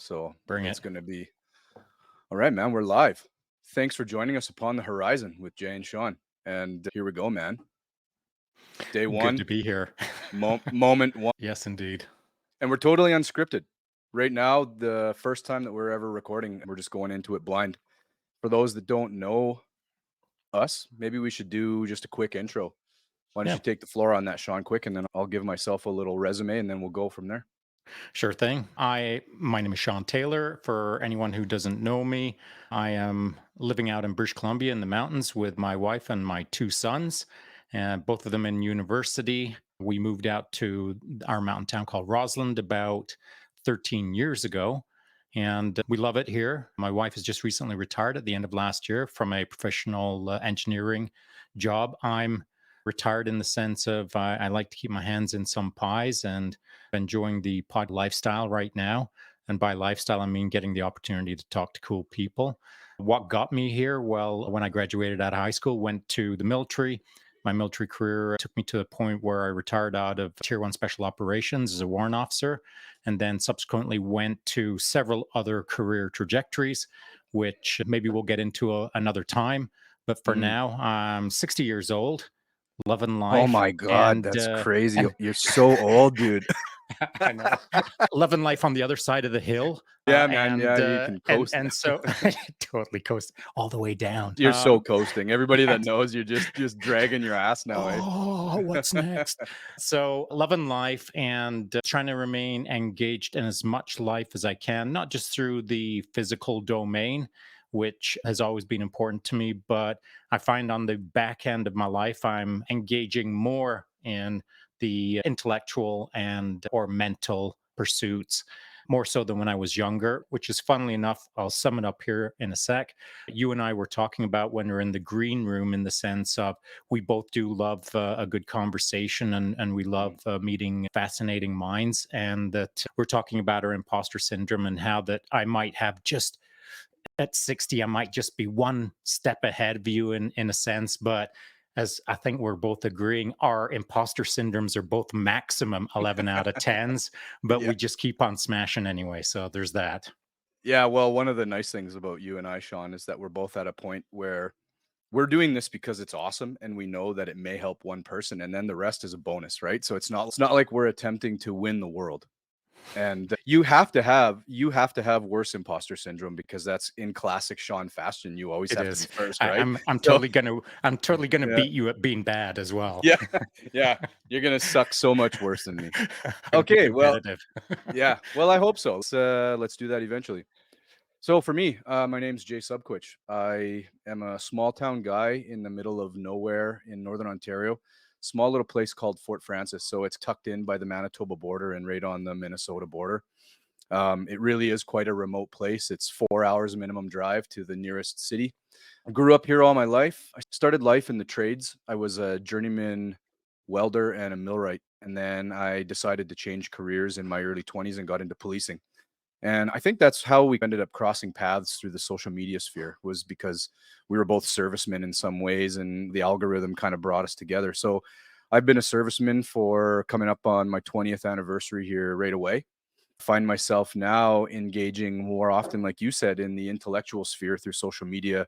So Bring it's it. going to be all right, man. We're live. Thanks for joining us upon the horizon with Jay and Shaun. And here we go, man. Day Good to one, be here. moment one. Yes, indeed. And we're totally unscripted. Right now, the first time that we're ever recording, we're just going into it blind. For those that don't know us, maybe we should do just a quick intro. Why don't Yeah, you take the floor on that, Shaun, quick, and then I'll give myself a little resume and then we'll go from there. sure thing. My name is Sean Taylor. For anyone who doesn't know me, I am living out in British Columbia in the mountains with my wife and my two sons, and both of them in university. We moved out to our mountain town called Rossland about 13 years ago. And we love it here. My wife has just recently retired at the end of last year from a professional engineering job. I'm retired in the sense of I like to keep my hands in some pies and enjoying the pod lifestyle right now. And by lifestyle, I mean getting the opportunity to talk to cool people. What got me here? Well, when I graduated out of high school, went to the military. My military career took me to the point where I retired out of Tier 1 Special Operations as a warrant officer, and then subsequently went to several other career trajectories, which maybe we'll get into another time. But for Mm. now, I'm 60 years old, loving Oh life, my God, and that's crazy. and You're so old, dude. I know. Loving life on the other side of the hill, Yeah, man. Yeah, you can coast and now. so totally coast all the way down. You're so coasting. Everybody that knows you're just dragging your ass now, eh? Oh, what's next? So, loving life and trying to remain engaged in as much life as I can, not just through the physical domain, which has always been important to me, but I find on the back end of my life, I'm engaging more in the intellectual and or mental pursuits more so than when I was younger, which is funnily enough, I'll sum it up here in a sec. You and I were talking about when we're in the green room in the sense of we both do love a good conversation and we love Mm. meeting fascinating minds, and that we're talking about our imposter syndrome and how that I might have just at 60 I might just be one step ahead of you in a sense, but as I think we're both agreeing, our imposter syndromes are both maximum 11 out of 10s, but Yeah. we just keep on smashing anyway, so there's that. Yeah, well, one of the nice things about you and I, Shaun, is that we're both at a point where we're doing this because it's awesome and we know that it may help one person and then the rest is a bonus, right? So it's not like we're attempting to win the world. And you have to have worse imposter syndrome because that's in classic Shaun fashion. You always It have to be is. first, I, right? I'm So totally gonna yeah, beat you at being bad as well. yeah, yeah. You're gonna suck so much worse than me. I'm gonna be Okay, well, competitive. yeah. Well, I hope so. Let's do that eventually. So for me, my name's Jay Subquich. I am a small town guy in the middle of nowhere in northern Ontario. Small little place called Fort Francis. So it's tucked in by the Manitoba border and right on the Minnesota border. It really is quite a remote place. It's 4 hours minimum drive to the nearest city. I grew up here all my life. I started life in the trades. I was a journeyman welder and a millwright. And then I decided to change careers in my early 20s and got into policing. And I think that's how we ended up crossing paths through the social media sphere was because we were both servicemen in some ways and the algorithm kind of brought us together. So I've been a serviceman for coming up on my 20th anniversary here right away. Find myself now engaging more often, like you said, in the intellectual sphere through social media,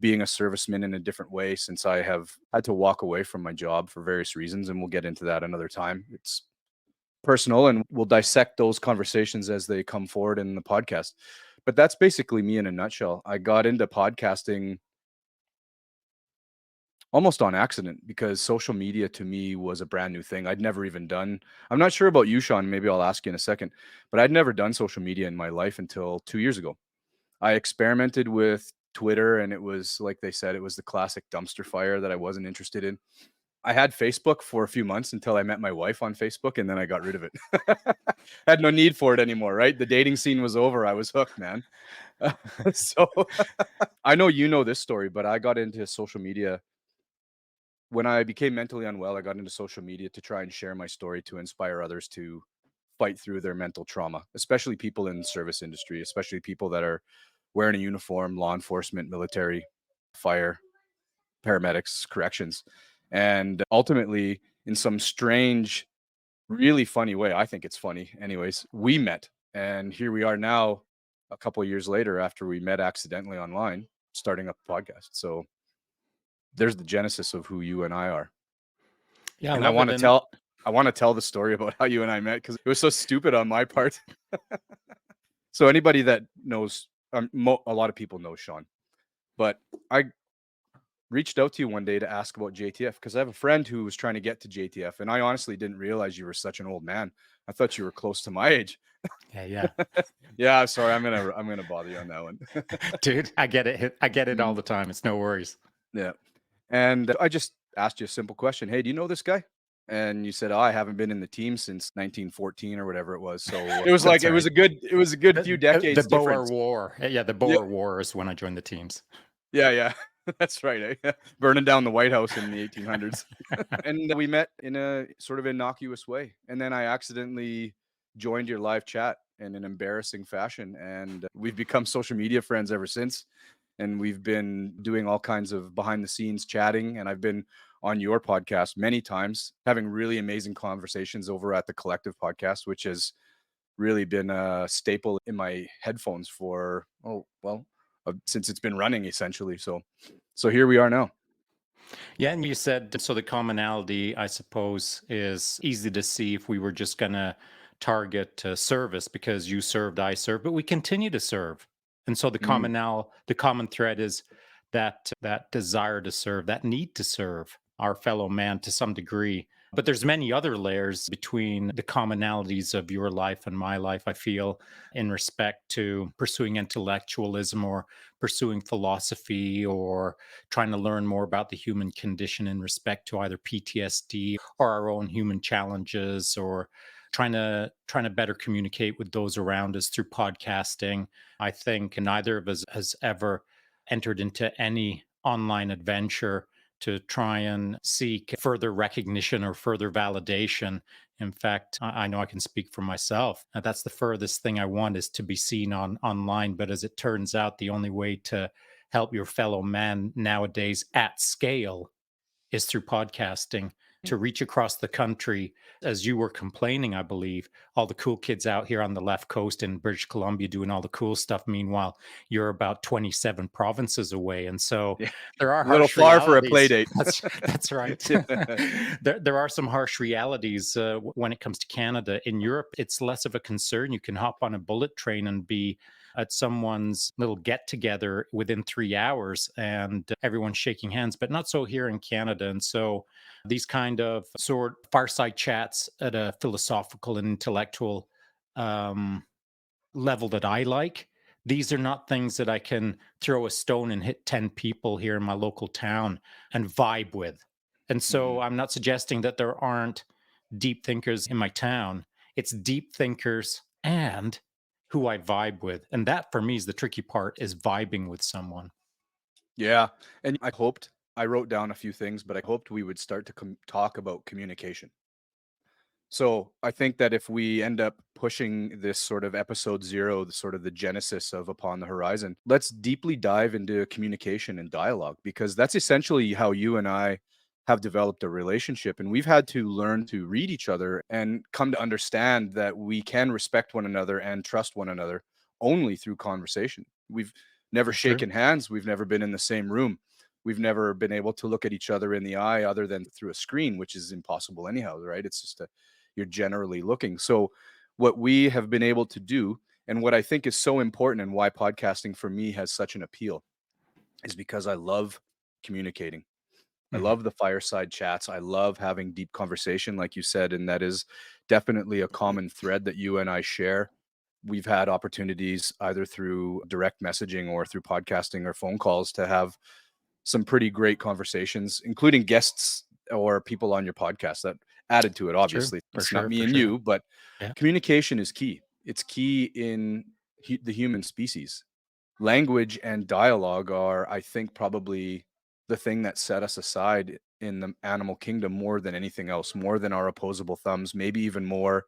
being a serviceman in a different way since I have had to walk away from my job for various reasons. And we'll get into that another time. It's personal and we'll dissect those conversations as they come forward in the podcast. But that's basically me in a nutshell. I got into podcasting almost on accident because social media to me was a brand new thing. I'd never even done, I'm not sure about you, Shaun. Maybe I'll ask you in a second, but I'd never done social media in my life until 2 years ago. I experimented with Twitter and it was like they said, it was the classic dumpster fire that I wasn't interested in. I had Facebook for a few months until I met my wife on Facebook and then I got rid of it. Had no need for it anymore, right? The dating scene was over. I was hooked, man. So I know you know this story, but I got into social media when I became mentally unwell. I got into social media to try and share my story to inspire others to fight through their mental trauma, especially people in the service industry, especially people that are wearing a uniform, law enforcement, military, fire, paramedics, corrections. And ultimately, in some strange, really funny way, I think it's funny anyways, we met and here we are now a couple of years later after we met accidentally online, starting up a podcast. So there's the genesis of who you and I are. Yeah, I And I love want it. to And tell I want to tell the story about how you and I met because it was so stupid on my part. So anybody that knows, a lot of people know Shaun, but I reached out to you one day to ask about JTF because I have a friend who was trying to get to JTF, and I honestly didn't realize you were such an old man. I thought you were close to my age. yeah, yeah. Yeah, sorry, I'm gonna bother you on that one. Dude, I get it. I get it all Mm, the time. It's no worries. yeah, and I just asked you a simple question. Hey, do you know this guy? And you said, "Oh, I haven't been in the team since 1914 or whatever it was." So it was like That's right. it was a good few The decades Boer difference. War. Yeah, the Yeah, Boer War is when I joined the teams. yeah, yeah. That's right. Eh? Burning down the White House in the 1800s. And we met in a sort of innocuous way. And then I accidentally joined your live chat in an embarrassing fashion. And we've become social media friends ever since. And we've been doing all kinds of behind the scenes chatting. And I've been on your podcast many times, having really amazing conversations over at the Collective podcast, which has really been a staple in my headphones for, oh, well, since it's been running essentially. So here we are now. Yeah, and you said so the commonality, I suppose, is easy to see if we were just going to target service because you served, I served, but we continue to serve. And so Mm, the common thread is that desire to serve, that need to serve our fellow man to some degree. But there's many other layers between the commonalities of your life and my life, I feel, in respect to pursuing intellectualism or pursuing philosophy or trying to learn more about the human condition in respect to either PTSD or our own human challenges or trying to better communicate with those around us through podcasting. I think neither of us has ever entered into any online adventure to try and seek further recognition or further validation. In fact, I know I can speak for myself. That's the furthest thing I want is to be seen online. But as it turns out, the only way to help your fellow man nowadays at scale is through podcasting to reach across the country. As you were complaining, I believe, all the cool kids out here on the left coast in British Columbia doing all the cool stuff. Meanwhile, you're about 27 provinces away. And so yeah, there are a little harsh far for a play realities. date. That's right. Yeah. There are some harsh realities when it comes to Canada. In Europe, it's less of a concern. You can hop on a bullet train and be at someone's little get together within 3 hours and everyone's shaking hands, but not so here in Canada. And so these kind of sort fireside chats at a philosophical and intellectual um, level that I like, these are not things that I can throw a stone and hit 10 people here in my local town and vibe with. And Mhm. so I'm not suggesting that there aren't deep thinkers in my town. It's deep thinkers and who I vibe with. And that for me is the tricky part is vibing with someone. Yeah, and I wrote down a few things, but I hoped we would start to talk about communication. So I think that if we end up pushing this sort of episode zero, the sort of the genesis of Upon the Horizon, let's deeply dive into communication and dialogue because that's essentially how you and I have developed a relationship. And we've had to learn to read each other and come to understand that we can respect one another and trust one another only through conversation. We've never That's true. shaken hands, we've never been in the same room. We've never been able to look at each other in the eye other than through a screen, which is impossible anyhow, right? It's just a you're generally looking. So, what we have been able to do, and what I think is so important, and why podcasting for me has such an appeal, is because I love communicating. I Mhm. love the fireside chats. I love having deep conversation, like you said, and that is definitely a common thread that you and I share. We've had opportunities either through direct messaging or through podcasting or phone calls to have some pretty great conversations, including guests or people on your podcast that added to it. It's true. Obviously, For it's not sure. me For and sure. you, but Yeah. communication is key. It's key in the human species. Language and dialogue are, I think, probably the thing that set us aside in the animal kingdom more than anything else, more than our opposable thumbs, maybe even more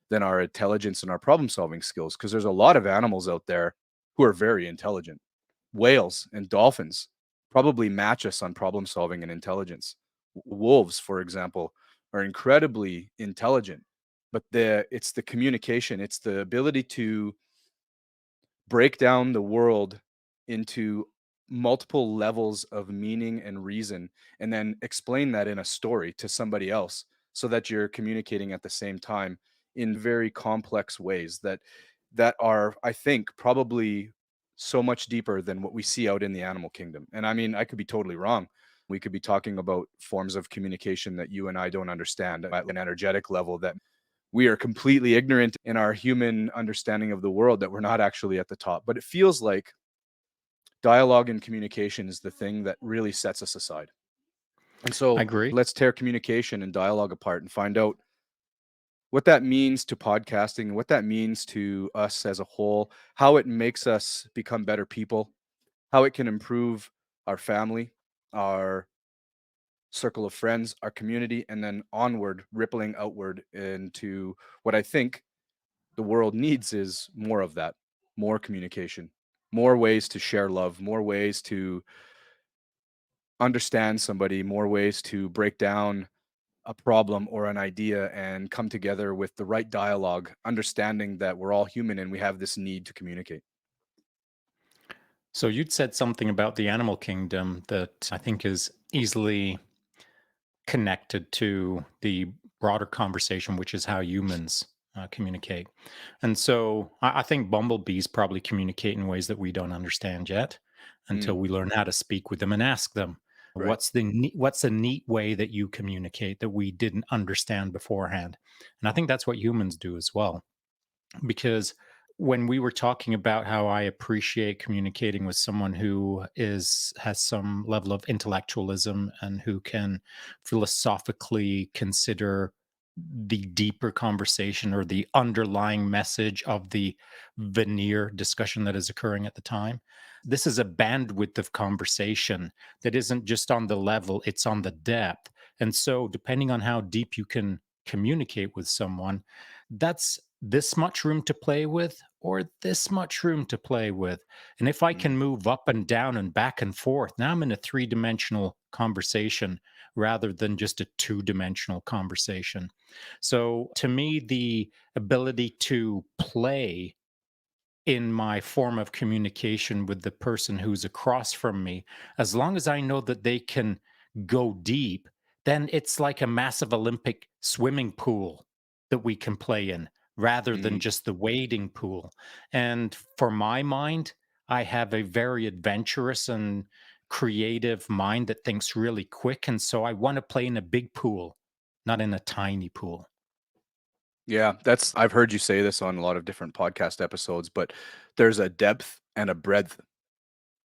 than our intelligence and our problem solving skills. Because there's a lot of animals out there who are very intelligent. Whales and dolphins probably match us on problem solving and intelligence. Wolves, for example, are incredibly intelligent, but it's the communication, it's the ability to break down the world into multiple levels of meaning and reason, and then explain that in a story to somebody else so that you're communicating at the same time in very complex ways that are, I think, probably so much deeper than what we see out in the animal kingdom. And I mean, I could be totally wrong. We could be talking about forms of communication that you and I don't understand at an energetic level, that we are completely ignorant in our human understanding of the world, that we're not actually at the top. But it feels like dialogue and communication is the thing that really sets us aside. And I so agree. let's tear communication and dialogue apart and find out what that means to podcasting, what that means to us as a whole, how it makes us become better people, how it can improve our family, our circle of friends, our community, and then onward, rippling outward into what I think the world needs is more of that, more communication, more ways to share love, more ways to understand somebody, more ways to break down a problem or an idea and come together with the right dialogue, understanding that we're all human and we have this need to communicate. So you'd said something about the animal kingdom that I think is easily connected to the broader conversation, which is how humans communicate. And so I think bumblebees probably communicate in ways that we don't understand yet until Mm, we learn how to speak with them and ask them, right. what's a neat way that you communicate that we didn't understand beforehand? And I think that's what humans do as well, because when we were talking about how I appreciate communicating with someone who is has some level of intellectualism and who can philosophically consider the deeper conversation or the underlying message of the veneer discussion that is occurring at the time. This is a bandwidth of conversation that isn't just on the level, it's on the depth. And so, depending on how deep you can communicate with someone, that's this much room to play with or this much room to play with. And if I Mm. can move up and down and back and forth, now I'm in a three-dimensional conversation rather than just a two-dimensional conversation. So to me, the ability to play in my form of communication with the person who's across from me, as long as I know that they can go deep, then it's like a massive Olympic swimming pool that we can play in rather than Mm. just the wading pool. And for my mind, I have a very adventurous and creative mind that thinks really quick. And so I want to play in a big pool, not in a tiny pool. Yeah, that's I've heard you say this on a lot of different podcast episodes, but there's a depth and a breadth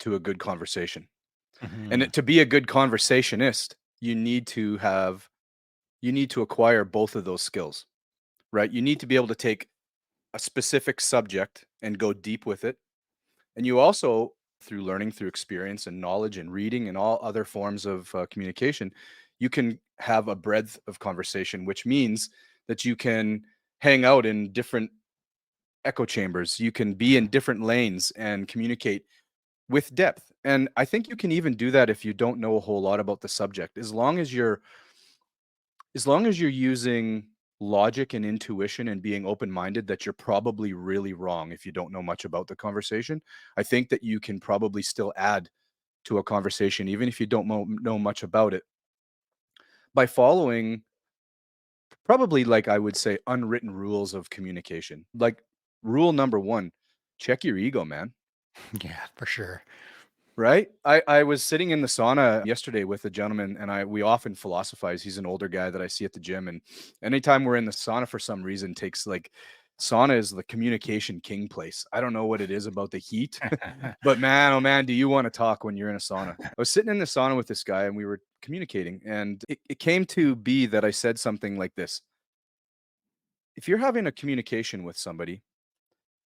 to a good conversation. And Mhm. to be a good conversationist, you need to acquire both of those skills, right? You need to be able to take a specific subject and go deep with it. And you also, through learning, through experience and knowledge and reading and all other forms of communication, you can have a breadth of conversation, which means that you can hang out in different echo chambers. You can be in different lanes and communicate with depth. And I think you can even do that if you don't know a whole lot about the subject. As long as you're using logic and intuition and being open-minded, that you're probably really wrong if you don't know much about the conversation. I think that you can probably still add to a conversation even if you don't know much about it by following probably, like, I would say, unwritten rules of communication. Like, rule number 1, check your ego, man. Yeah, for sure. Right? I was sitting in the sauna yesterday with a gentleman, and we often philosophize. He's an older guy that I see at the gym, and anytime we're in the sauna for some reason takes like sauna is the communication king place. I don't know what it is about the heat, but man, oh man, do you want to talk when you're in a sauna? I was sitting in the sauna with this guy and we were communicating, and it came to be that I said something like this. If you're having a communication with somebody,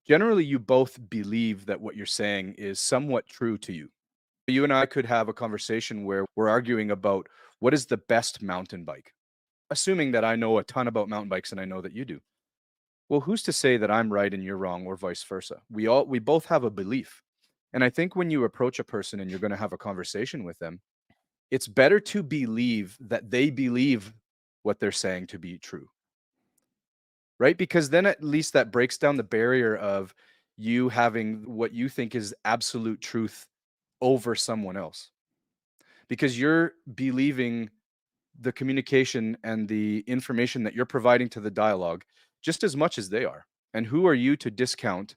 generally you both believe that what you're saying is somewhat true to you. You and I could have a conversation where we're arguing about what is the best mountain bike, assuming that I know a ton about mountain bikes and I know that you do. Well, who's to say that I'm right and you're wrong or vice versa? We both have a belief. And I think when you approach a person and you're going to have a conversation with them, it's better to believe that they believe what they're saying to be true, right? Because then at least that breaks down the barrier of you having what you think is absolute truth over someone else, because you're believing the communication and the information that you're providing to the dialogue just as much as they are. And who are you to discount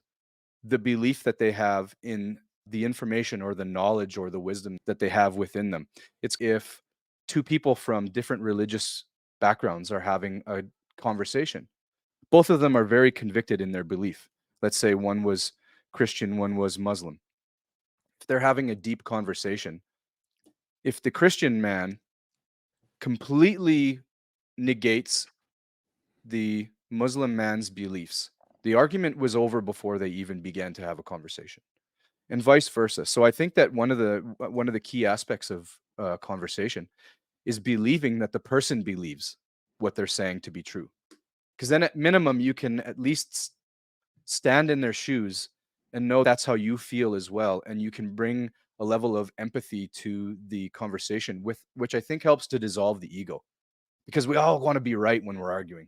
the belief that they have in the information or the knowledge or the wisdom that they have within them? It's if two people from different religious backgrounds are having a conversation, both of them are very convicted in their belief. Let's say one was Christian, one was Muslim. If they're having a deep conversation, if the Christian man completely negates the Muslim man's beliefs, the argument was over before they even began to have a conversation, and vice versa. So I think that one of the key aspects of conversation is believing that the person believes what they're saying to be true. Because then, at minimum, you can at least stand in their shoes and know that's how you feel as well, and you can bring a level of empathy to the conversation, with which I think helps to dissolve the ego. Because we all want to be right when we're arguing.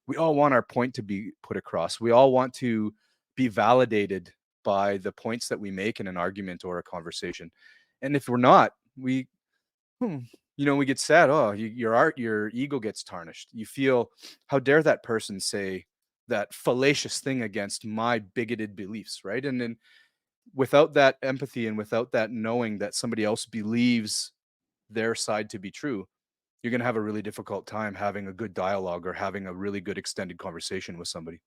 We all want our point to be put across. We all want to be validated by the points that we make in an argument or a conversation. And if we're not, hmm, we get sad. Oh, your ego gets tarnished. You feel, how dare that person say that fallacious thing against my bigoted beliefs, right? And then without that empathy and without that knowing that somebody else believes their side to be true, you're going to have a really difficult time having a good dialogue or having a really good extended conversation with somebody.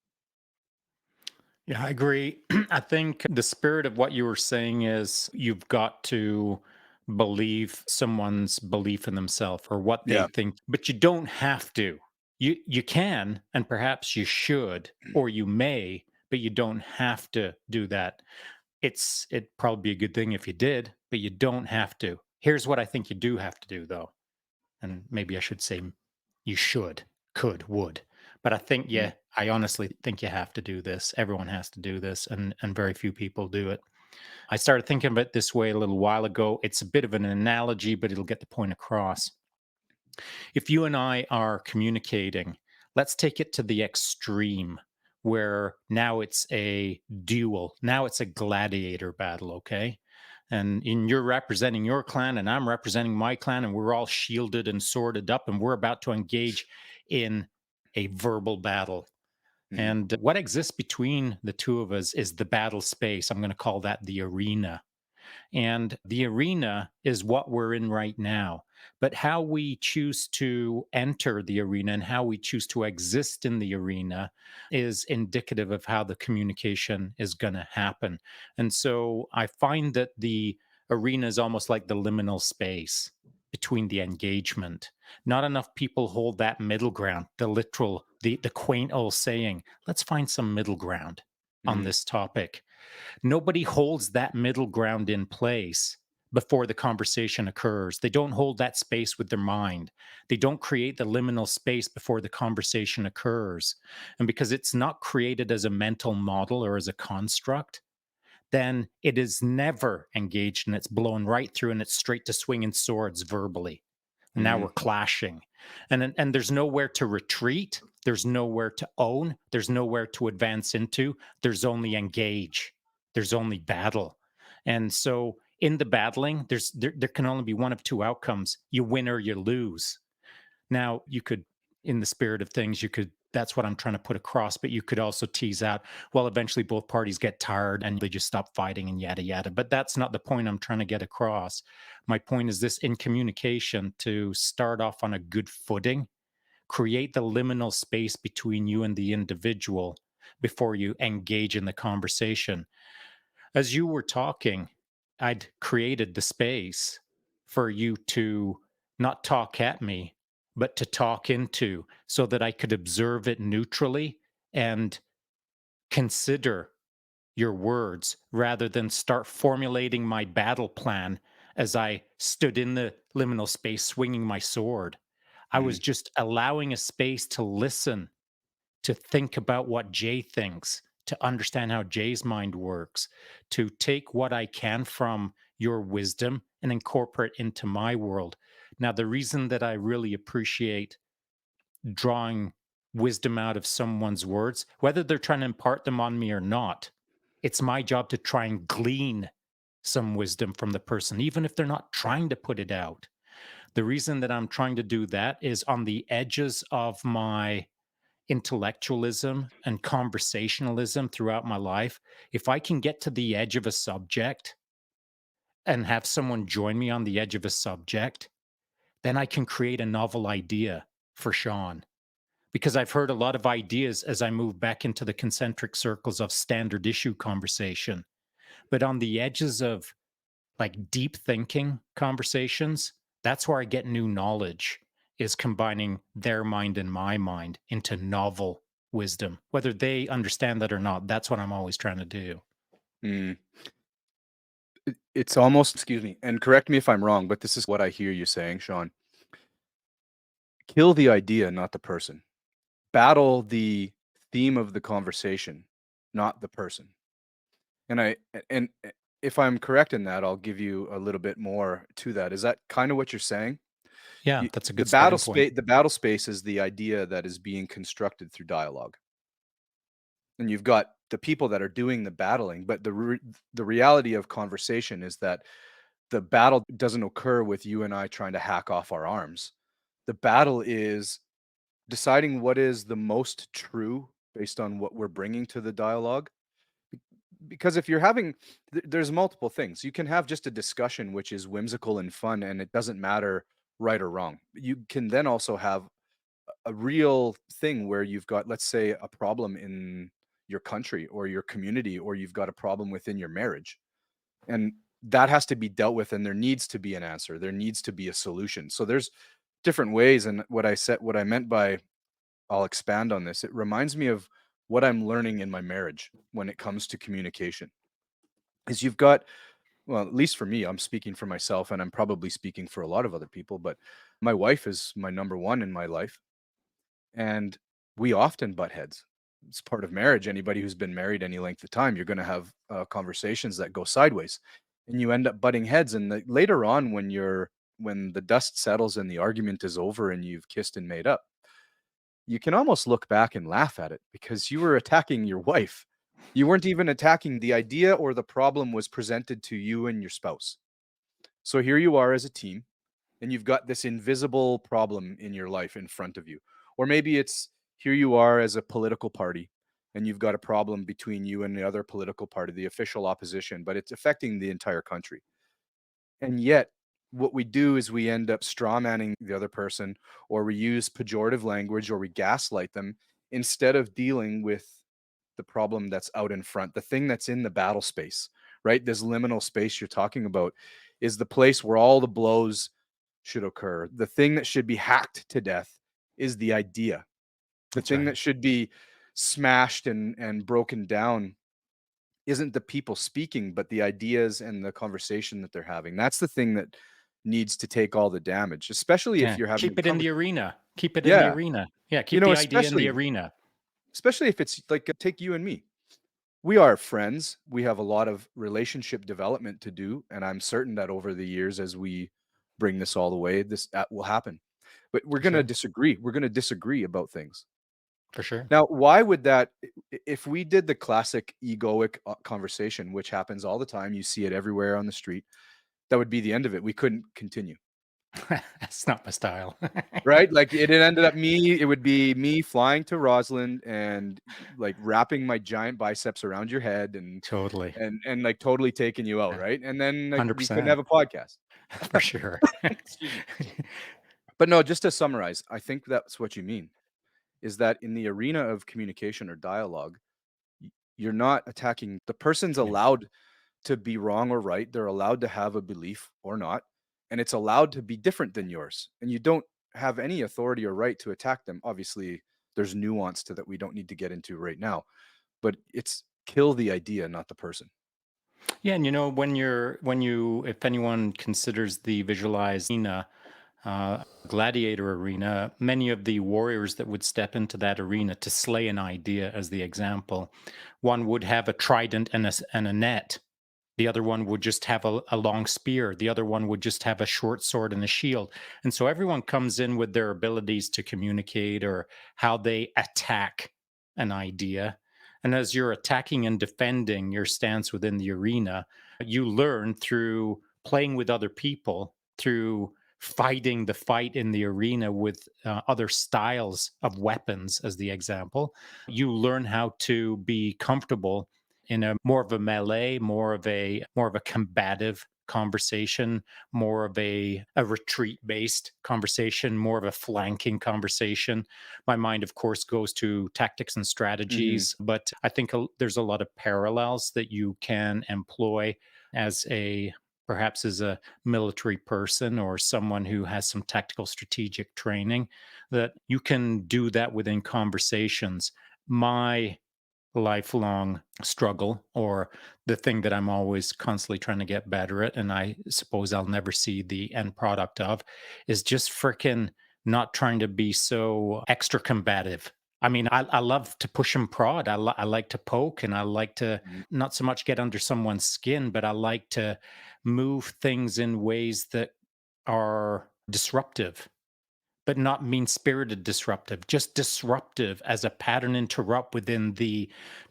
Yeah, I agree. I think the spirit of what you were saying is you've got to believe someone's belief in themselves or what they Yeah. think, but you don't have to. You can, and perhaps you should, or you may, but you don't have to do that. It'd probably be a good thing if you did, but you don't have to. Here's what I think you do have to do, though, and maybe I should say you should, could, would. But I think, Mm. yeah, I honestly think you have to do this. Everyone has to do this, and very few people do it. I started thinking of it this way a little while ago. It's a bit of an analogy, but it'll get the point across. If you and I are communicating, let's take it to the extreme where now it's a duel. Now it's a gladiator battle, okay? And you're representing your clan, and I'm representing my clan, and we're all shielded and sworded up, and we're about to engage in a verbal battle. Mhm. And what exists between the two of us is the battle space. I'm going to call that the arena. And the arena is what we're in right now. But how we choose to enter the arena and how we choose to exist in the arena is indicative of how the communication is going to happen. And so I find that the arena is almost like the liminal space between the engagement. Not enough people hold that middle ground, the literal, the quaint old saying, let's find some middle ground on Mhm. this topic. Nobody holds that middle ground in place before the conversation occurs. They don't hold that space with their mind. They don't create the liminal space before the conversation occurs. And because it's not created as a mental model or as a construct, then it is never engaged and it's blown right through and it's straight to swinging swords verbally. And now we're Mhm. clashing. And there's nowhere to retreat. There's nowhere to own. There's nowhere to advance into. There's only engage. There's only battle. And so in the battling, there can only be one of two outcomes. You win or you lose. Now, you could, in the spirit of things, you could, that's what I'm trying to put across, but you could also tease out, well, eventually both parties get tired and they just stop fighting and yada, yada. But that's not the point I'm trying to get across. My point is this: in communication, to start off on a good footing, create the liminal space between you and the individual before you engage in the conversation. As you were talking, I'd created the space for you to not talk at me, but to talk into so that I could observe it neutrally and consider your words rather than start formulating my battle plan as I stood in the liminal space swinging my sword. I was Mhm. just allowing a space to listen, to think about what Jay thinks, to understand how Jay's mind works, to take what I can from your wisdom and incorporate into my world. Now, the reason that I really appreciate drawing wisdom out of someone's words, whether they're trying to impart them on me or not, It's my job to try and glean some wisdom from the person, even if they're not trying to put it out. The reason that I'm trying to do that is on the edges of my intellectualism and conversationalism throughout my life. If I can get to the edge of a subject and have someone join me on the edge of a subject, then I can create a novel idea for Sean. Because I've heard a lot of ideas as I move back into the concentric circles of standard issue conversation. But on the edges of like deep thinking conversations, that's where I get new knowledge, is combining their mind and my mind into novel wisdom. Whether they understand that or not, that's what I'm always trying to do. Mm. It's almost, excuse me, and correct me if I'm wrong, but this is what I hear you saying, Sean. Kill the idea, not the person. Battle the theme of the conversation, not the person. And if I'm correct in that, I'll give you a little bit more to that. Is that kind of what you're saying? Yeah, that's a good starting point. The battle space is the idea that is being constructed through dialogue. And you've got the people that are doing the battling, but the reality of conversation is that the battle doesn't occur with you and I trying to hack off our arms. The battle is deciding what is the most true based on what we're bringing to the dialogue. Because if you're having, there's multiple things. You can have just a discussion which is whimsical and fun, and it doesn't matter right or wrong. You can then also have a real thing where you've got, let's say, a problem in your country or your community, or you've got a problem within your marriage. And that has to be dealt with, and there needs to be an answer. There needs to be a solution. So there's different ways. And what I meant by, I'll expand on this. It reminds me of what I'm learning in my marriage when it comes to communication. Is you've got, well, at least for me, I'm speaking for myself, and I'm probably speaking for a lot of other people, but my wife is my number one in my life, and we often butt heads. It's part of marriage. Anybody who's been married any length of time, you're going to have conversations that go sideways, and you end up butting heads. And later on, when the dust settles and the argument is over and you've kissed and made up, you can almost look back and laugh at it because you were attacking your wife. You weren't even attacking the idea, or the problem was presented to you and your spouse. So here you are as a team, and you've got this invisible problem in your life in front of you. Or maybe it's, here you are as a political party, and you've got a problem between you and the other political party, the official opposition, but it's affecting the entire country. And yet, what we do is we end up straw manning the other person, or we use pejorative language, or we gaslight them instead of dealing with the problem that's out in front, the thing that's in the battle space, right? This liminal space you're talking about is the place where all the blows should occur. The thing that should be hacked to death is the idea. The That's thing right. that should be smashed and broken down isn't the people speaking, but the ideas and the conversation that they're having. That's the thing that needs to take all the damage, especially if Yeah. you're having a Keep it in the conversation. arena. Keep it in the Yeah, arena. Yeah. Keep the idea in the arena. especially if it's like, take you and me. We are friends. We have a lot of relationship development to do, and I'm certain that over the years, as we bring this all the way, this that will happen. But we're For going to sure. disagree. We're going to disagree about things. For sure. Now, why would that? If we did the classic egoic conversation, which happens all the time, you see it everywhere on the street, that would be the end of it. We couldn't continue. That's not my style. Right? Like, it ended up it would be me flying to Roslyn and like wrapping my giant biceps around your head and Totally. like totally taking you out, Yeah. right? And then like we couldn't 100%. have a podcast. For sure. Excuse me. But no, just to summarize, I think that's what you mean, is that in the arena of communication or dialogue, you're not attacking the person's Yeah. allowed to be wrong or right. They're allowed to have a belief or not, and it's allowed to be different than yours. And you don't have any authority or right to attack them. Obviously, there's nuance to that we don't need to get into right now, but it's kill the idea, not the person. Yeah, and if anyone considers the visualized arena, gladiator arena, many of the warriors that would step into that arena to slay an idea, as the example, one would have a trident and a net. The other one would just have a long spear. The other one would just have a short sword and a shield. And so everyone comes in with their abilities to communicate or how they attack an idea. And as you're attacking and defending your stance within the arena, you learn through playing with other people, through fighting the fight in the arena with other styles of weapons, as the example. You learn how to be comfortable in a more of a melee, more of a combative conversation, more of a retreat based conversation, more of a flanking conversation. My mind, of course, goes to tactics and Mhm. strategies, but I think there's a lot of parallels that you can employ as a perhaps as a military person or someone who has some tactical strategic training, that you can do that within conversations. My lifelong struggle, or the thing that I'm always constantly trying to get better at, and I suppose I'll never see the end product of, is just freaking not trying to be so extra combative. I mean, I love to push and prod. I like to poke, and I like to Mhm. not so much get under someone's skin, but I like to move things in ways that are disruptive, but not mean spirited disruptive, just disruptive as a pattern interrupt within the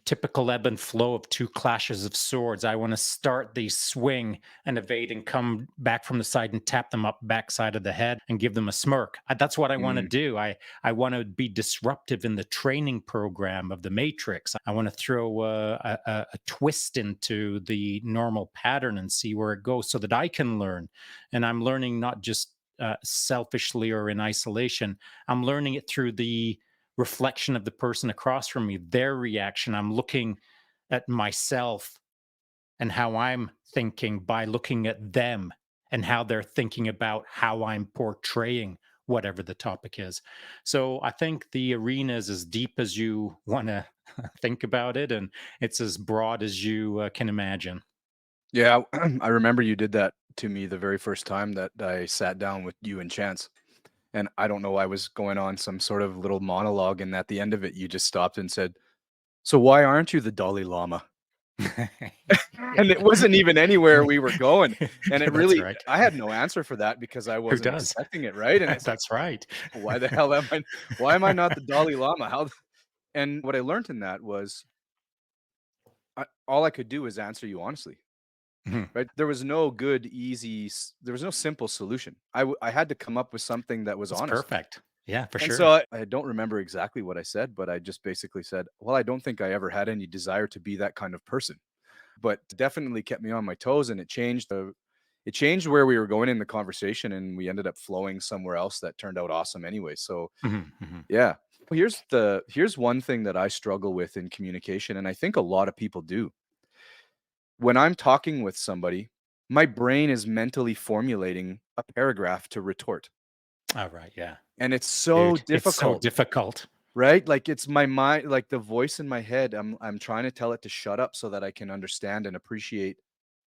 typical ebb and flow of two clashes of swords. I want to start the swing and evade and come back from the side and tap them up backside of the head and give them a smirk. That's what I want to Mm. do. I want to be disruptive in the training program of the Matrix. I want to throw a twist into the normal pattern and see where it goes so that I can learn. And I'm learning not just selfishly or in isolation. I'm learning it through the reflection of the person across from me, their reaction. I'm looking at myself and how I'm thinking by looking at them and how they're thinking about how I'm portraying whatever the topic is. So I think the arena is as deep as you want to think about it, and it's as broad as you can imagine. Yeah, I remember you did that to me the very first time that I sat down with you and Chance. And I don't know, I was going on some sort of little monologue, and at the end of it, you just stopped and said, "So why aren't you the Dalai Lama?" Yeah. And it wasn't even anywhere we were going. And it That's really, right. I had no answer for that because I Who wasn't does? expecting it, right? And it's like, That's right. why the hell why am I not the Dalai Lama? How and what I learned in that was all I could do is answer you honestly. Mhm. Right? There was no good, easy, there was no simple solution. I had to come up with something that was It's honest. perfect. Yeah, for And so sure. I don't remember exactly what I said, but I just basically said, "Well, I don't think I ever had any desire to be that kind of person." But definitely kept me on my toes, and it changed where we were going in the conversation, and we ended up flowing somewhere else that turned out awesome anyway. So, Mhm, mhm. yeah. Here's one thing that I struggle with in communication, and I think a lot of people do. When I'm talking with somebody, my brain is mentally formulating a paragraph to retort, All right, yeah. and it's so Dude, it's so difficult. difficult. Right? Like, it's my mind, like, the voice in my head, I'm trying to tell it to shut up so that I can understand and appreciate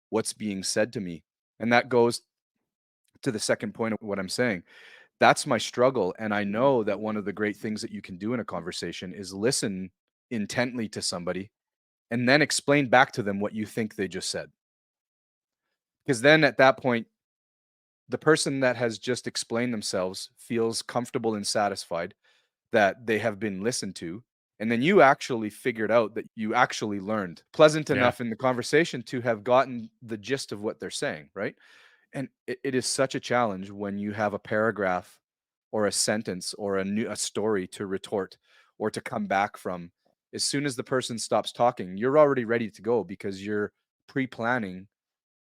what's being said to me, and that goes to the second point of what I'm saying. That's my struggle, and I know that one of the great things that you can do in a conversation is listen intently to somebody and then explain back to them what you think they just said. Because then at that point, the person that has just explained themselves feels comfortable and satisfied that they have been listened to, and then you actually figured out that you actually learned pleasant Yeah, enough in the conversation to have gotten the gist of what they're saying, right? And it is such a challenge when you have a paragraph or a sentence or a story to retort or to come back from. As soon as the person stops talking, you're already ready to go because you're pre-planning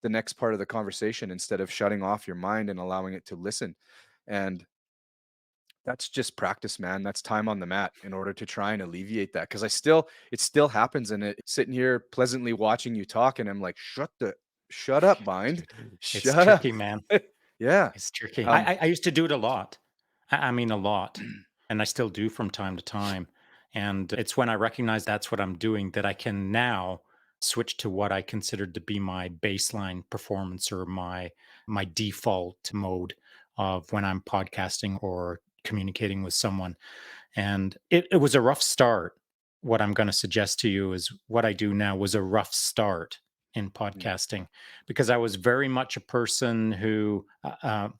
the next part of the conversation instead of shutting off your mind and allowing it to listen. And that's just practice, man. That's time on the mat in order to try and alleviate that. Cause it still happens. And sitting here pleasantly watching you talk, and I'm like, shut up, mind. it's Shut up. tricky, man. Yeah. It's tricky. Um, I used to do it a lot. I mean, a lot, and I still do from time to time. And it's when I recognize that's what I'm doing that I can now switch to what I considered to be my baseline performance, or my default mode of when I'm podcasting or communicating with someone. And it was a rough start. What I'm going to suggest to you is what I do now was a rough start in mm, podcasting, because I was very much a person who,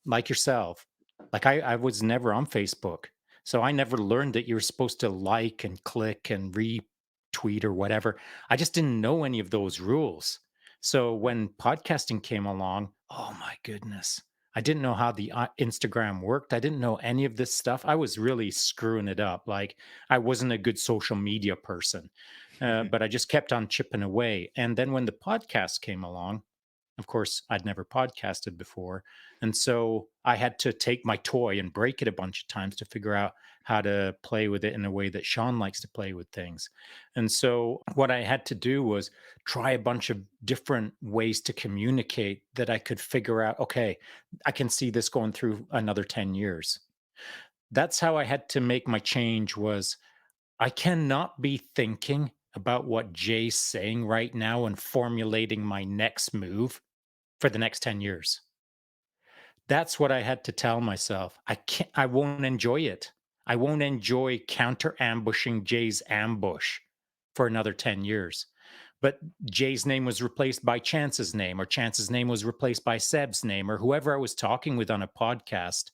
like yourself, like I was never on Facebook. So I never learned that you're supposed to like and click and tweet or whatever. I just didn't know any of those rules. So when podcasting came along, oh my goodness, I didn't know how the Instagram worked. I didn't know any of this stuff. I was really screwing it up. Like, I wasn't a good social media person, but I just kept on chipping away. And then when the podcast came along, of course, I'd never podcasted before. And so I had to take my toy and break it a bunch of times to figure out how to play with it in a way that Sean likes to play with things. And so what I had to do was try a bunch of different ways to communicate that I could figure out, okay, I can see this going through another 10 years. That's how I had to make my change. Was I cannot be thinking about what Jay's saying right now and formulating my next move for the next 10 years. That's what I had to tell myself. I won't enjoy it. I won't enjoy counter ambushing Jay's ambush for another 10 years. But Jay's name was replaced by Chance's name, or Chance's name was replaced by Seb's name, or whoever I was talking with on a podcast.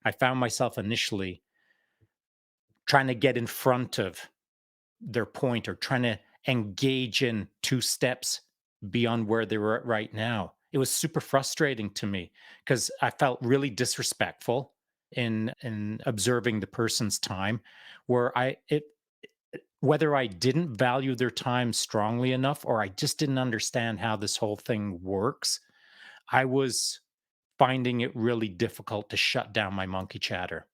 I found myself initially trying to get in front of their point, or trying to engage in two steps beyond where they were at right now. It was super frustrating to me because I felt really disrespectful in observing the person's time, where whether I didn't value their time strongly enough or I just didn't understand how this whole thing works, I was finding it really difficult to shut down my monkey chatter.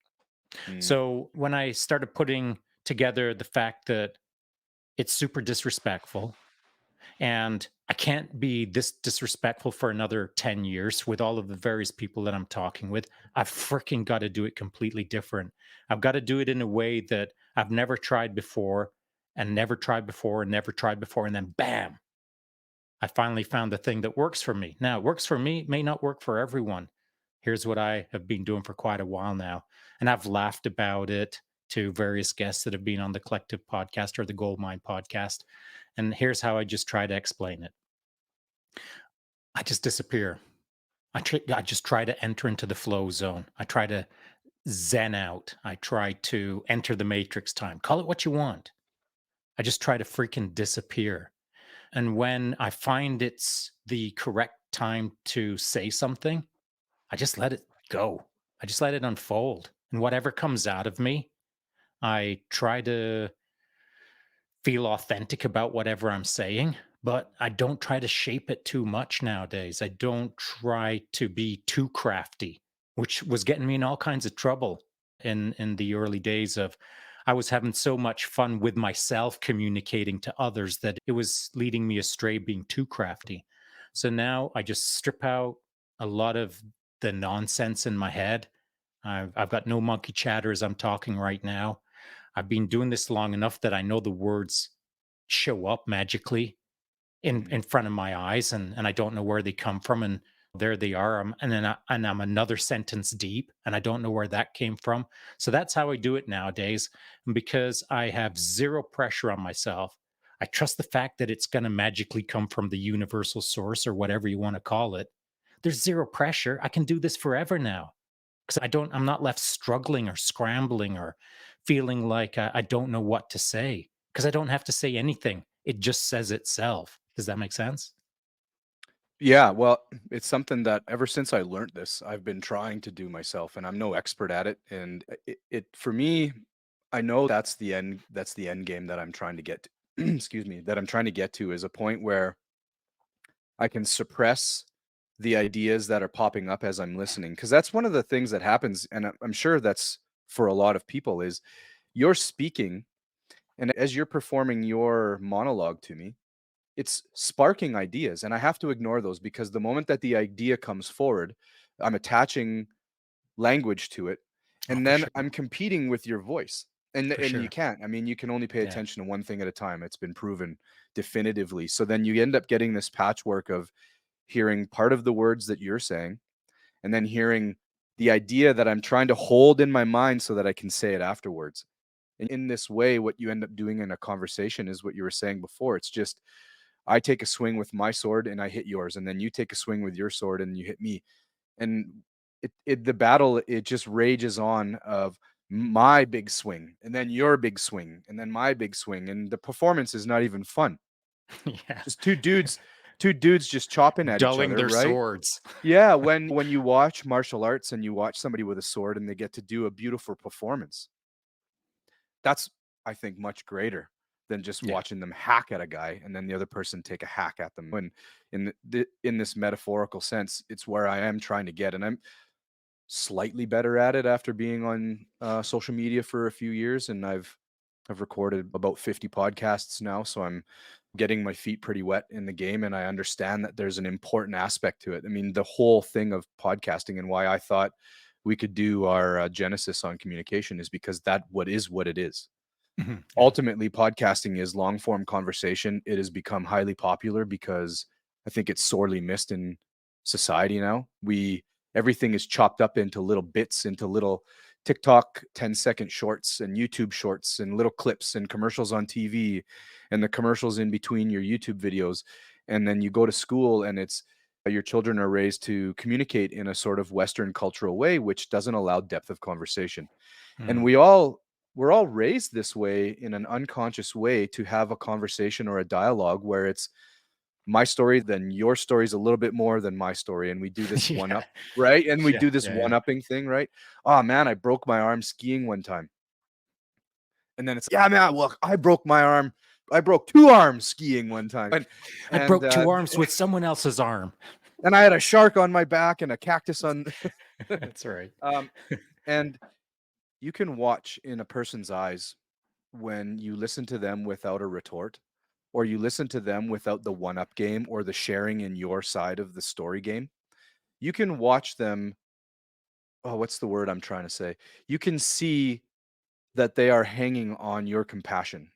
Mm, So when I started putting together the fact that it's super disrespectful, and I can't be this disrespectful for another 10 years with all of the various people that I'm talking with. I've freaking got to do it completely different. I've got to do it in a way that I've never tried before, and never tried before, and never tried before. And then bam, I finally found the thing that works for me. Now, it works for me, may not work for everyone. Here's what I have been doing for quite a while now. And I've laughed about it to various guests that have been on the Collective podcast or the Goldmine podcast. And here's how I just try to explain it. I just disappear. I just try to enter into the flow zone. I try to zen out. I try to enter the matrix time. Call it what you want. I just try to freaking disappear. And when I find it's the correct time to say something, I just let it go. I just let it unfold. And whatever comes out of me, I try to feel authentic about whatever I'm saying, but I don't try to shape it too much nowadays. I don't try to be too crafty, which was getting me in all kinds of trouble in the early days of I was having so much fun with myself communicating to others that it was leading me astray being too crafty. So now I just strip out a lot of the nonsense in my head. I've got no monkey chatter as I'm talking right now. I've been doing this long enough that I know the words show up magically mm. in front of my eyes, and I don't know where they come from, and there they are. And I'm another sentence deep, and I don't know where that came from. So that's how I do it nowadays. And because I have zero pressure on myself, I trust the fact that it's going to magically come from the universal source or whatever you want to call it. There's zero pressure. I can do this forever now because I'm not left struggling or scrambling or feeling like I don't know what to say because I don't have to say anything. It just says itself. Does that make sense? Yeah, well, it's something that ever since I learned this, I've been trying to do myself, and I'm no expert at it. And it for me, I know that's the end game that I'm trying to get to, excuse me, that I'm trying to get to is a point where I can suppress the ideas that are popping up as I'm listening. Because that's one of the things that happens, and I'm sure that's for a lot of people, is you're speaking, and as you're performing your monologue to me, it's sparking ideas, and I have to ignore those because the moment that the idea comes forward, I'm attaching language to it, Oh, and for then sure. I'm competing with your voice. And For you sure. can't. I mean, you can only pay Yeah. attention to one thing at a time. It's been proven definitively. So then you end up getting this patchwork of hearing part of the words that you're saying, and then hearing the idea that I'm trying to hold in my mind so that I can say it afterwards. And in this way, what you end up doing in a conversation is what you were saying before. It's just I take a swing with my sword and I hit yours, and then you take a swing with your sword and you hit me. And the battle, it just rages on of my big swing, and then your big swing, and then my big swing, and the performance is not even fun. Yeah. Just two dudes just chopping at each Dulling other, their right? swords. Yeah, when you watch martial arts and you watch somebody with a sword and they get to do a beautiful performance, that's, I think, much greater than just Yeah. watching them hack at a guy and then the other person take a hack at them. When in this metaphorical sense, it's where I am trying to get, and I'm slightly better at it after being on social media for a few years, and I've recorded about 50 podcasts now, so I'm getting my feet pretty wet in the game, and I understand that there's an important aspect to it. I mean, the whole thing of podcasting and why I thought we could do our genesis on communication is because what it is. Mhm. Yeah. Ultimately, podcasting is long form conversation. It has become highly popular because I think it's sorely missed in society now. Everything is chopped up into little bits, into little TikTok 10-second shorts and YouTube shorts and little clips and commercials on TV and the commercials in between your YouTube videos. And then you go to school and it's your children are raised to communicate in a sort of Western cultural way, which doesn't allow depth of conversation. And Mm. we're all raised this way in an unconscious way to have a conversation or a dialogue where it's my story, then your story is a little bit more than my story, and we do this one Yeah. up, right? And we Yeah. do this Yeah. one Yeah. upping thing, right? Oh man, I broke my arm skiing one time. And then it's, yeah, man, look, I broke my arm. I broke two arms skiing one time. I And broke two arms with someone else's arm. and I had a shark on my back and a cactus on That's right. um and you can watch in a person's eyes when you listen to them without a retort, or you listen to them without the one up game or the sharing in your side of the story game. You can watch them. Oh, what's the word I'm trying to say? You can see that they are hanging on your compassion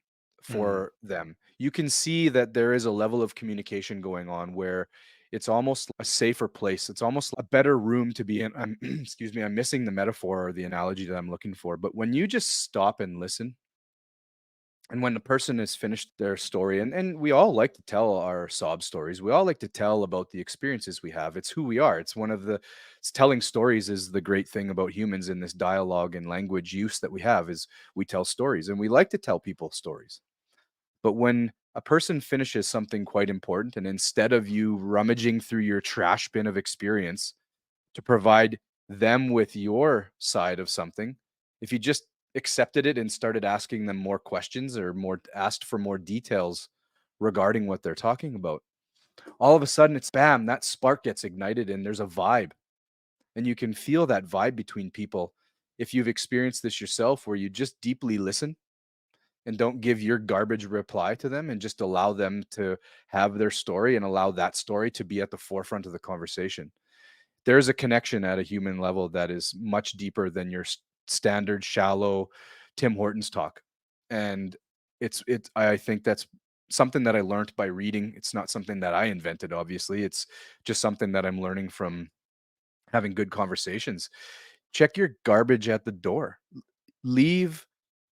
Mm. for them. You can see that there is a level of communication going on where it's almost a safer place. It's almost a better room to be in. I'm, excuse me, I'm missing the metaphor or the analogy that I'm looking for. But when you just stop and listen, and when the person has finished their story, and we all like to tell our sob stories, we all like to tell about the experiences we have. It's who we are. Telling stories is the great thing about humans in this dialogue and language use that we have is we tell stories, and we like to tell people stories. But when a person finishes something quite important, and instead of you rummaging through your trash bin of experience to provide them with your side of something, if you just accepted it and started asking them more questions or more asked for more details regarding what they're talking about, all of a sudden it's bam, that spark gets ignited and there's a vibe. And you can feel that vibe between people if you've experienced this yourself, where you just deeply listen and don't give your garbage reply to them and just allow them to have their story and allow that story to be at the forefront of the conversation. There's a connection at a human level that is much deeper than your standard shallow Tim Hortons talk. And I think that's something that I learned by reading. It's not something that I invented, obviously. It's just something that I'm learning from having good conversations. Check your garbage at the door. Leave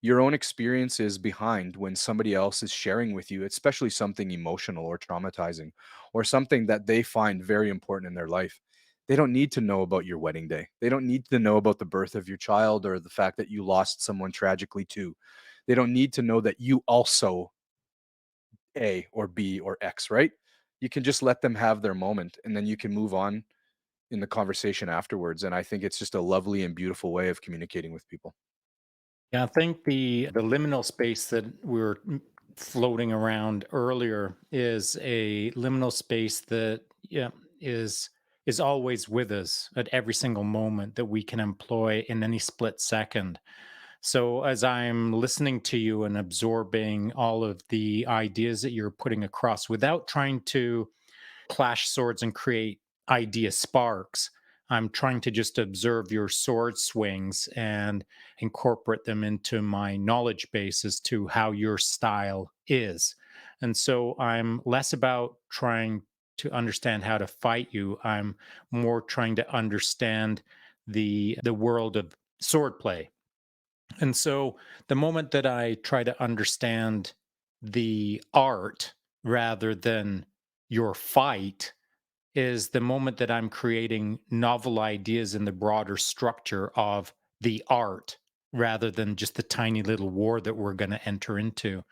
your own experiences behind when somebody else is sharing with you, especially something emotional or traumatizing or something that they find very important in their life. They don't need to know about your wedding day. They don't need to know about the birth of your child or the fact that you lost someone tragically too. They don't need to know that you also A or B or X, right? You can just let them have their moment and then you can move on in the conversation afterwards. And I think it's just a lovely and beautiful way of communicating with people. Yeah, I think the liminal space that we were floating around earlier is a liminal space that, yeah, is is always with us at every single moment that we can employ in any split second. So as I'm listening to you and absorbing all of the ideas that you're putting across without trying to clash swords and create idea sparks, I'm trying to just observe your sword swings and incorporate them into my knowledge base as to how your style is. And so I'm less about trying to understand how to fight you. I'm more trying to understand the world of swordplay. And so the moment that I try to understand the art rather than your fight is the moment that I'm creating novel ideas in the broader structure of the art rather than just the tiny little war that we're going to enter into.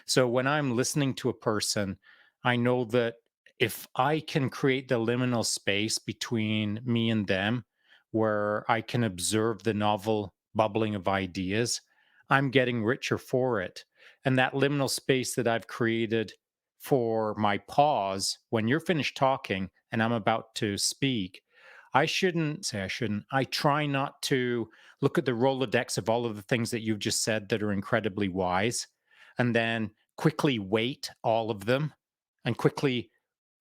So when I'm listening to a person, I know that if I can create the liminal space between me and them, where I can observe the novel bubbling of ideas, I'm getting richer for it. And that liminal space that I've created for my pause, when you're finished talking and I'm about to speak, I shouldn't. I try not to look at the Rolodex of all of the things that you've just said that are incredibly wise, and then quickly weight all of them and quickly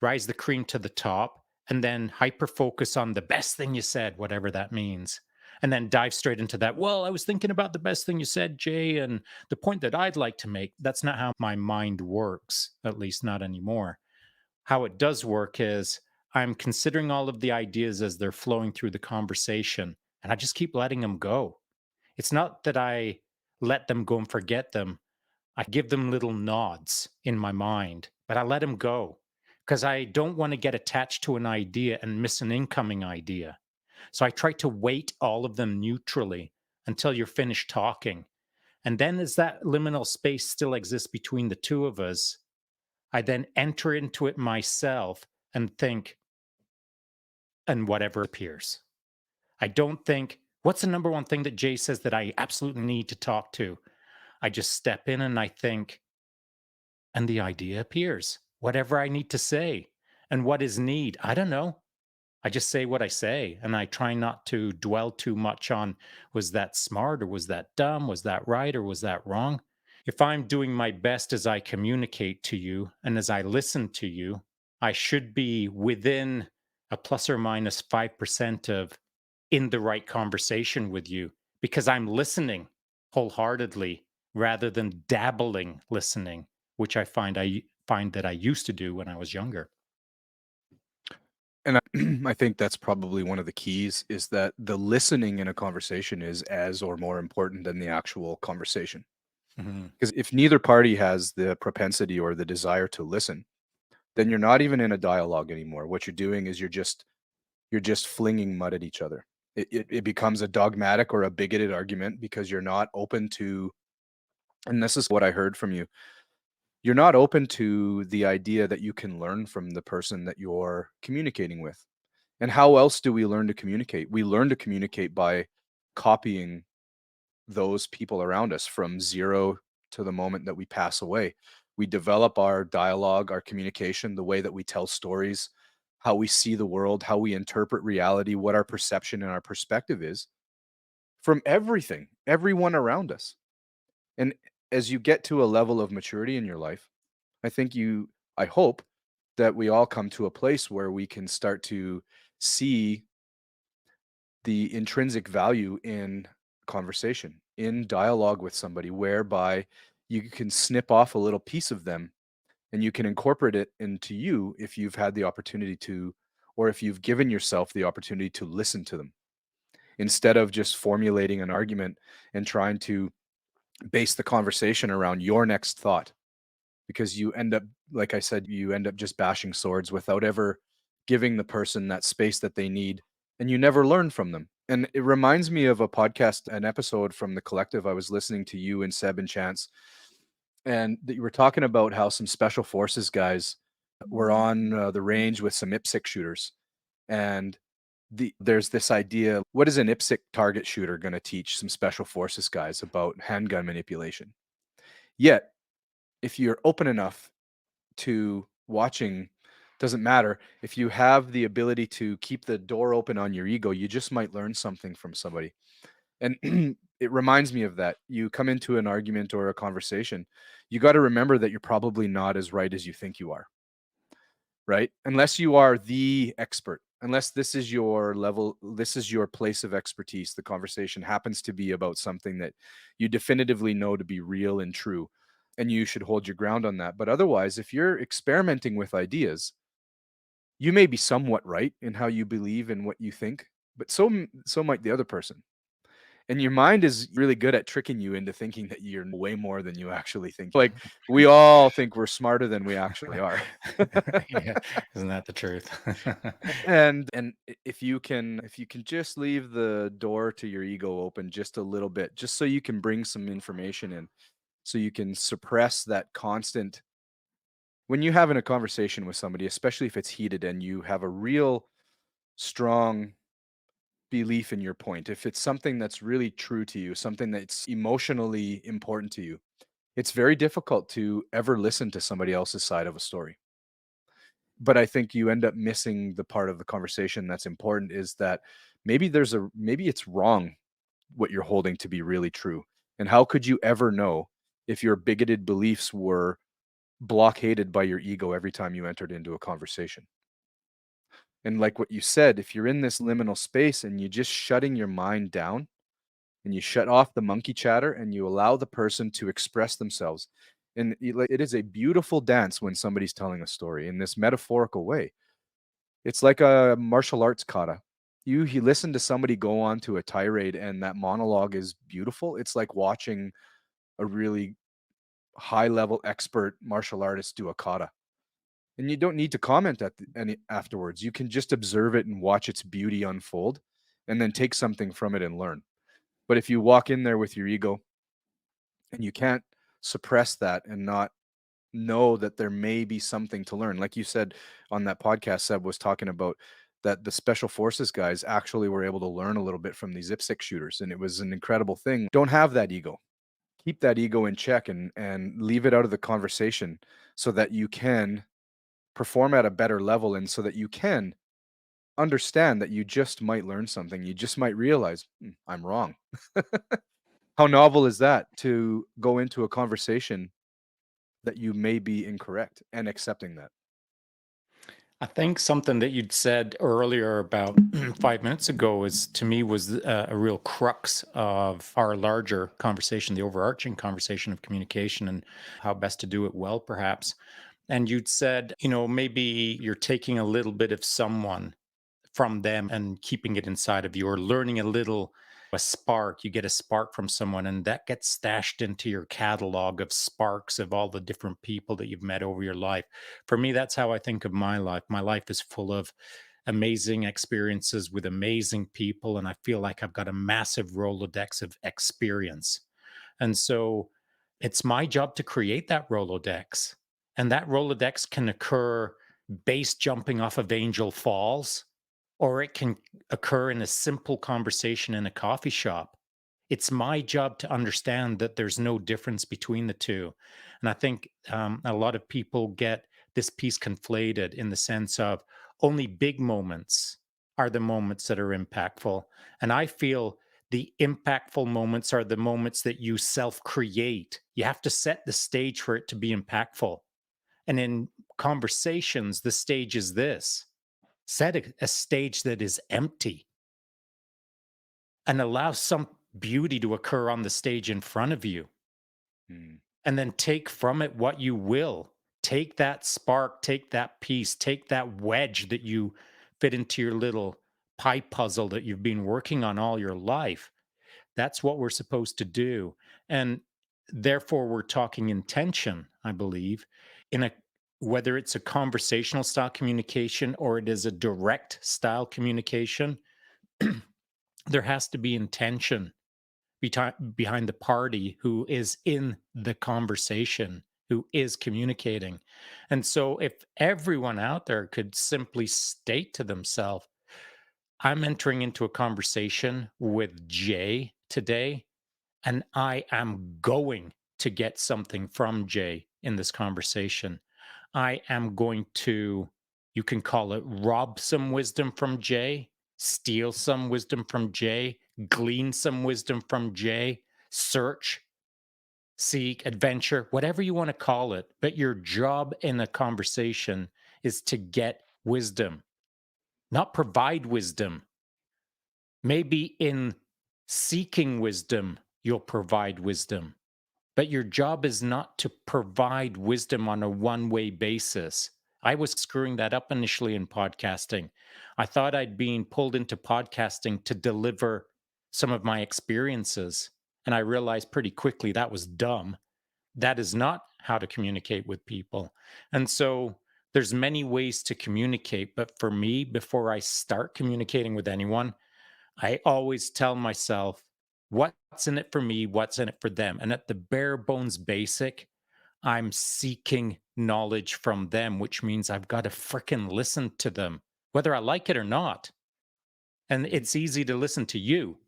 rise the cream to the top, and then hyper focus on the best thing you said, whatever that means. And then dive straight into that. Well, I was thinking about the best thing you said, Jay, and the point that I'd like to make. That's not how my mind works, at least not anymore. How it does work is I'm considering all of the ideas as they're flowing through the conversation, and I just keep letting them go. It's not that I let them go and forget them. I give them little nods in my mind, but I let them go because I don't want to get attached to an idea and miss an incoming idea. So I try to weight all of them neutrally until you're finished talking. And then, as that liminal space still exists between the two of us, I then enter into it myself and think, and whatever appears. I don't think, what's the number one thing that Jay says that I absolutely need to talk to? I just step in and I think, and the idea appears. Whatever I need to say. And what is need? I don't know. I just say what I say. And I try not to dwell too much on, was that smart or was that dumb? Was that right or was that wrong? If I'm doing my best as I communicate to you and as I listen to you, I should be within a plus or minus 5% of in the right conversation with you because I'm listening wholeheartedly rather than dabbling listening, which I find that I used to do when I was younger. And I think that's probably one of the keys is that the listening in a conversation is as or more important than the actual conversation. Mhm. Because if neither party has the propensity or the desire to listen, then you're not even in a dialogue anymore. What you're doing is you're just flinging mud at each other. It becomes a dogmatic or a bigoted argument because you're not open to, and this is what I heard from you. You're not open to the idea that you can learn from the person that you're communicating with. And how else do we learn to communicate? We learn to communicate by copying those people around us from zero to the moment that we pass away. We develop our dialogue, our communication, the way that we tell stories, how we see the world, how we interpret reality, what our perception and our perspective is from everything, everyone around us. And as you get to a level of maturity in your life, I think I hope that we all come to a place where we can start to see the intrinsic value in conversation, in dialogue with somebody, whereby you can snip off a little piece of them and you can incorporate it into you if you've had the opportunity to, or if you've given yourself the opportunity to listen to them instead of just formulating an argument and trying to base the conversation around your next thought because you end up, like I said, you end up just bashing swords without ever giving the person that space that they need, and you never learn from them. And it reminds me of a podcast, an episode from the collective. I was listening to you and Seb and Chance, and that you were talking about how some special forces guys were on the range with some IPSC shooters, and there's this idea: what is an IPSC target shooter going to teach some special forces guys about handgun manipulation? Yet, if you're open enough to watching, doesn't matter. If you have the ability to keep the door open on your ego, you just might learn something from somebody. And it reminds me of that. You come into an argument or a conversation, you got to remember that you're probably not as right as you think you are, right? Unless you are the expert, unless this is your level, this is your place of expertise. The conversation happens to be about something that you definitively know to be real and true, and you should hold your ground on that. But otherwise, if you're experimenting with ideas, you may be somewhat right in how you believe and what you think, but so might the other person. And your mind is really good at tricking you into thinking that you're way more than you actually think. Like, we all think we're smarter than we actually are. Yeah, isn't that the truth? If you can just leave the door to your ego open just a little bit, just so you can bring some information in, so you can suppress that constant when you're having a conversation with somebody, especially if it's heated and you have a real strong belief in your point. If it's something that's really true to you, something that's emotionally important to you, it's very difficult to ever listen to somebody else's side of a story. But I think you end up missing the part of the conversation that's important is that maybe it's wrong what you're holding to be really true. And how could you ever know if your bigoted beliefs were blockaded by your ego every time you entered into a conversation? And like what you said, if you're in this liminal space and you're just shutting your mind down and you shut off the monkey chatter and you allow the person to express themselves. And it is a beautiful dance when somebody's telling a story in this metaphorical way. It's like a martial arts kata. You listen to somebody go on to a tirade and that monologue is beautiful. It's like watching a really high level expert martial artist do a kata. And you don't need to comment any afterwards. You can just observe it and watch its beauty unfold and then take something from it and learn. But if you walk in there with your ego and you can't suppress that and not know that there may be something to learn. Like you said on that podcast, Seb was talking about that the special forces guys actually were able to learn a little bit from these IPSC shooters, and it was an incredible thing. Don't have that ego. Keep that ego in check and leave it out of the conversation so that you can perform at a better level and so that you can understand that you just might learn something. You just might realize, I'm wrong." How novel is that to go into a conversation that you may be incorrect and accepting that? I think something that you'd said earlier about 5 minutes ago is to me was a real crux of our larger conversation, the overarching conversation of communication and how best to do it well, perhaps. And you'd said, maybe you're taking a little bit of someone from them and keeping it inside of you, or learning a spark. You get a spark from someone and that gets stashed into your catalog of sparks of all the different people that you've met over your life. For me, that's how I think of my life. My life is full of amazing experiences with amazing people, and I feel like I've got a massive Rolodex of experience. And so it's my job to create that Rolodex. And that Rolodex can occur base jumping off of Angel Falls, or it can occur in a simple conversation in a coffee shop. It's my job to understand that there's no difference between the two. And I think a lot of people get this piece conflated in the sense of only big moments are the moments that are impactful. And I feel the impactful moments are the moments that you self create. You have to set the stage for it to be impactful. And in conversations, the stage is this: set a stage that is empty and allow some beauty to occur on the stage in front of you, Mm, and then take from it what you will. Take that spark, take that piece, take that wedge that you fit into your little pie puzzle that you've been working on all your life. That's what we're supposed to do. And therefore we're talking intention, I believe, in a whether it's a conversational style communication or it is a direct style communication, there has to be intention behind the party who is in the conversation, who is communicating. And so, if everyone out there could simply state to themselves, I'm entering into a conversation with Jay today, and I am going to get something from Jay in this conversation. I am going to, you can call it rob some wisdom from Jay, steal some wisdom from Jay, glean some wisdom from Jay, search, seek, adventure, whatever you want to call it. But your job in a conversation is to get wisdom, not provide wisdom. Maybe in seeking wisdom, you'll provide wisdom, but your job is not to provide wisdom on a one way basis. I was screwing that up initially in podcasting. I thought I'd been pulled into podcasting to deliver some of my experiences. And I realized pretty quickly that was dumb. That is not how to communicate with people. And so there's many ways to communicate, but for me, before I start communicating with anyone, I always tell myself, what's in it for me? What's in it for them? And at the bare bones basic, I'm seeking knowledge from them, which means I've got to fricking listen to them, whether I like it or not. And Mhm. it's easy to listen to you,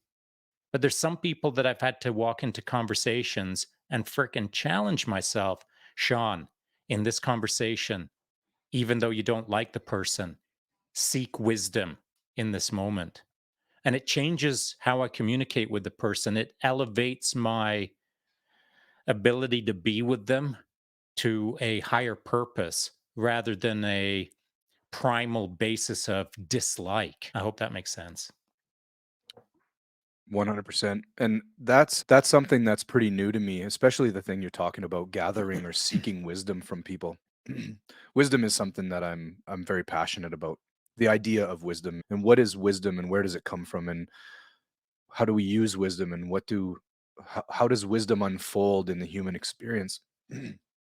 but there's some people that I've had to walk into conversations and fricking challenge myself. Shaun, in this conversation, even though you don't like the person, seek wisdom in this moment. And it changes how I communicate with the person. It elevates my ability to be with them to a higher purpose rather than a primal basis of dislike. I hope that makes sense. 100%. And that's something that's pretty new to me, especially the thing you're talking about, gathering or seeking wisdom from people. Wisdom is something that I'm very passionate about. The idea of wisdom and what is wisdom and where does it come from and how do we use wisdom and how does wisdom unfold in the human experience?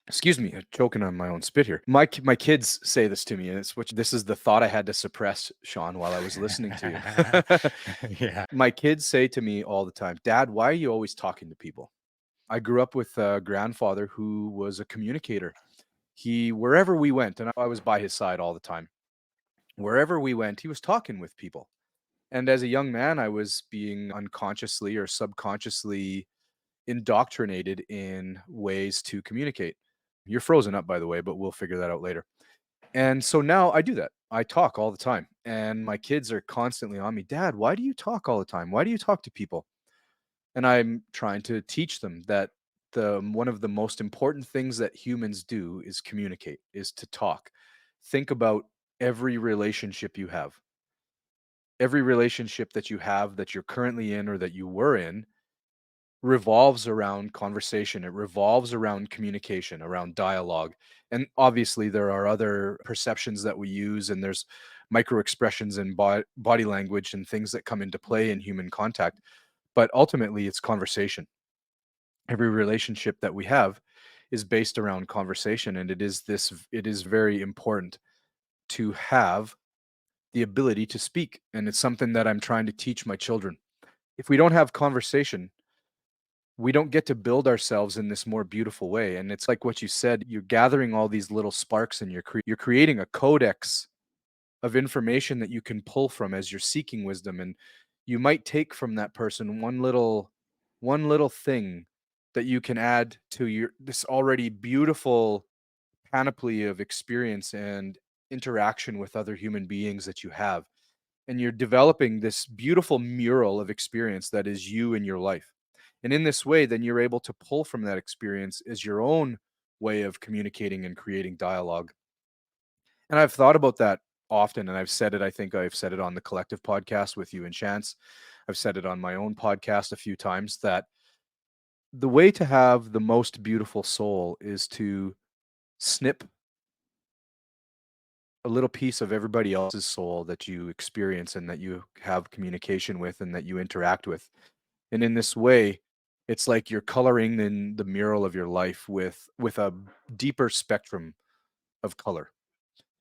Excuse me, I'm choking on my own spit here. My kids say this to me, and this is the thought I had to suppress, Sean, while I was listening to you. Yeah. My kids say to me all the time, "Dad, why are you always talking to people?" I grew up with a grandfather who was a communicator. He wherever we went, and I was by his side all the time. Wherever we went, he was talking with people. And as a young man, I was being unconsciously or subconsciously indoctrinated in ways to communicate. You're frozen up, by the way, but we'll figure that out later. And so now I do that. I talk all the time. And my kids are constantly on me, Dad, why do you talk all the time? Why do you talk to people? And I'm trying to teach them that one of the most important things that humans do is communicate, is to talk. Think about every relationship you have. Every relationship that you have that you're currently in or that you were in revolves around conversation. It revolves around communication, around dialogue. And obviously, there are other perceptions that we use, and there's micro expressions and body language and things that come into play in human contact. But ultimately, it's conversation. Every relationship that we have is based around conversation. And it is very important to have the ability to speak. And it's something that I'm trying to teach my children. If we don't have conversation, we don't get to build ourselves in this more beautiful way. And it's like what you said, you're gathering all these little sparks and you're creating a codex of information that you can pull from as you're seeking wisdom. And you might take from that person one little thing that you can add to your this already beautiful panoply of experience and interaction with other human beings that you have. And you're developing this beautiful mural of experience that is you in your life. And in this way, then you're able to pull from that experience as your own way of communicating and creating dialogue. And I've thought about that often, and I've said it. I think I've said it on the collective podcast with you and Chance. I've said it on my own podcast a few times that the way to have the most beautiful soul is to snip a little piece of everybody else's soul that you experience and that you have communication with and that you interact with. And in this way, it's like you're coloring in the mural of your life with a deeper spectrum of color.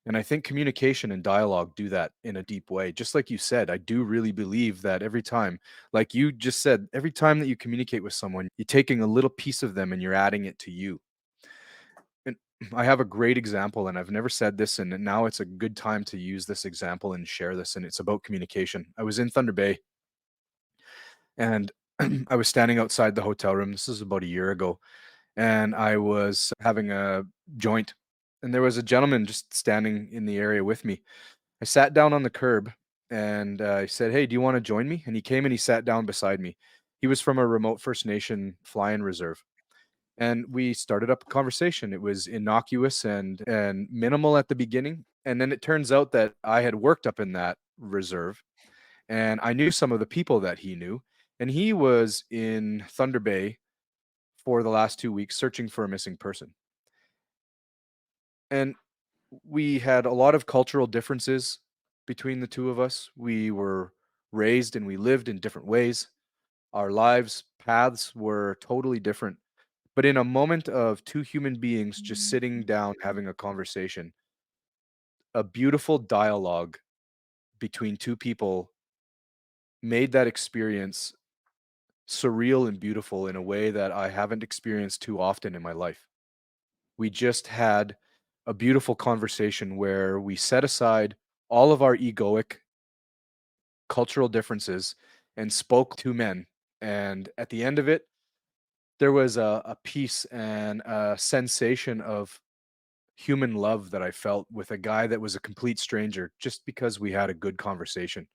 And I think communication and dialogue do that in a deep way. Just like you said, I do really believe that every time, like you just said, every time that you communicate with someone, you're taking a little piece of them and you're adding it to you. And I have a great example, and I've never said this, and now it's a good time to use this example and share this. And it's about communication. I was in Thunder Bay and I was standing outside the hotel room. This is about a year ago, and I was having a joint, and there was a gentleman just standing in the area with me. I sat down on the curb and I said, "Hey, do you want to join me?" And he came and he sat down beside me. He was from a remote First Nation fly-in reserve. And we started up a conversation. It was innocuous and minimal at the beginning. And then it turns out that I had worked up in that reserve and I knew some of the people that he knew. And he was in Thunder Bay for the last 2 weeks searching for a missing person. And we had a lot of cultural differences between the two of us. We were raised and we lived in different ways. Our lives, paths were totally different. But in a moment of two human beings just sitting down having a conversation, a beautiful dialogue between two people made that experience surreal and beautiful in a way that I haven't experienced too often in my life. We just had a beautiful conversation where we set aside all of our egoic cultural differences and spoke to men. And at the end of it, there was a peace and a sensation of human love that I felt with a guy that was a complete stranger just because we had a good conversation.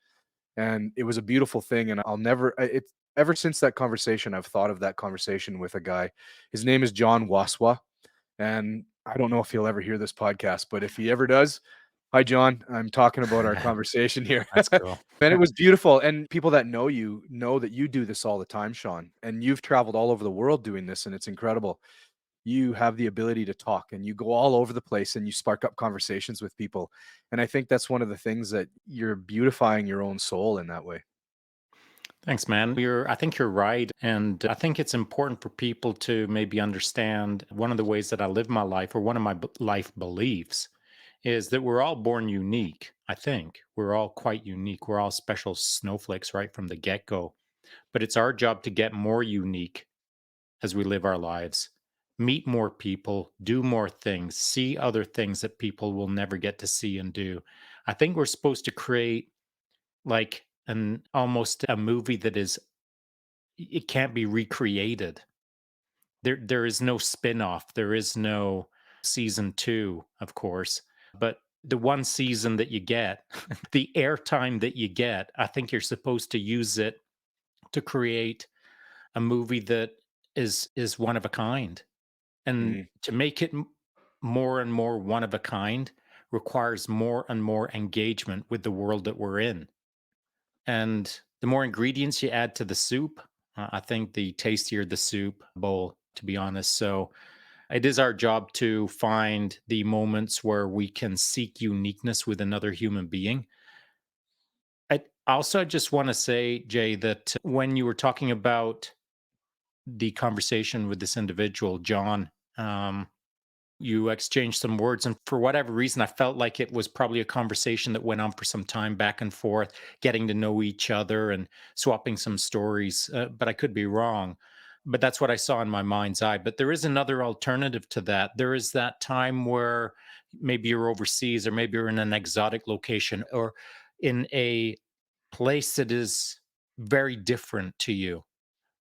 And it was a beautiful thing, and I'll never it's ever since that conversation, I've thought of that conversation with a guy. His name is John Waswa, and I don't know if he'll ever hear this podcast, but if he ever does, hi, John. I'm talking about our conversation here. That's cool. And it was beautiful, and people that know you know that you do this all the time, Sean, and you've traveled all over the world doing this, and it's incredible. You have the ability to talk, and you go all over the place, and you spark up conversations with people, and I think that's one of the things that you're beautifying your own soul in that way. Thanks, man. I think you're right. And I think it's important for people to maybe understand one of the ways that I live my life, or one of my life beliefs, is that we're all born unique. I think we're all quite unique. We're all special snowflakes right from the get go. But it's our job to get more unique as we live our lives, meet more people, do more things, see other things that people will never get to see and do. I think we're supposed to create like an almost a movie that is it can't be recreated. There is no spin-off. There is no season 2, of course. But the one season that you get, the airtime that you get, I think you're supposed to use it to create a movie that is one of a kind. And Mhm. to make it more and more one of a kind requires more and more engagement with the world that we're in. And the more ingredients you add to the soup, I think the tastier the soup bowl, to be honest. So it is our job to find the moments where we can seek uniqueness with another human being. I also just want to say, Jay, that when you were talking about the conversation with this individual, John, you exchanged some words, and for whatever reason I felt like it was probably a conversation that went on for some time, back and forth, getting to know each other and swapping some stories, but I could be wrong. But that's what I saw in my mind's eye. But there is another alternative to that. There is that time where maybe you're overseas, or maybe you're in an exotic location, or in a place that is very different to you,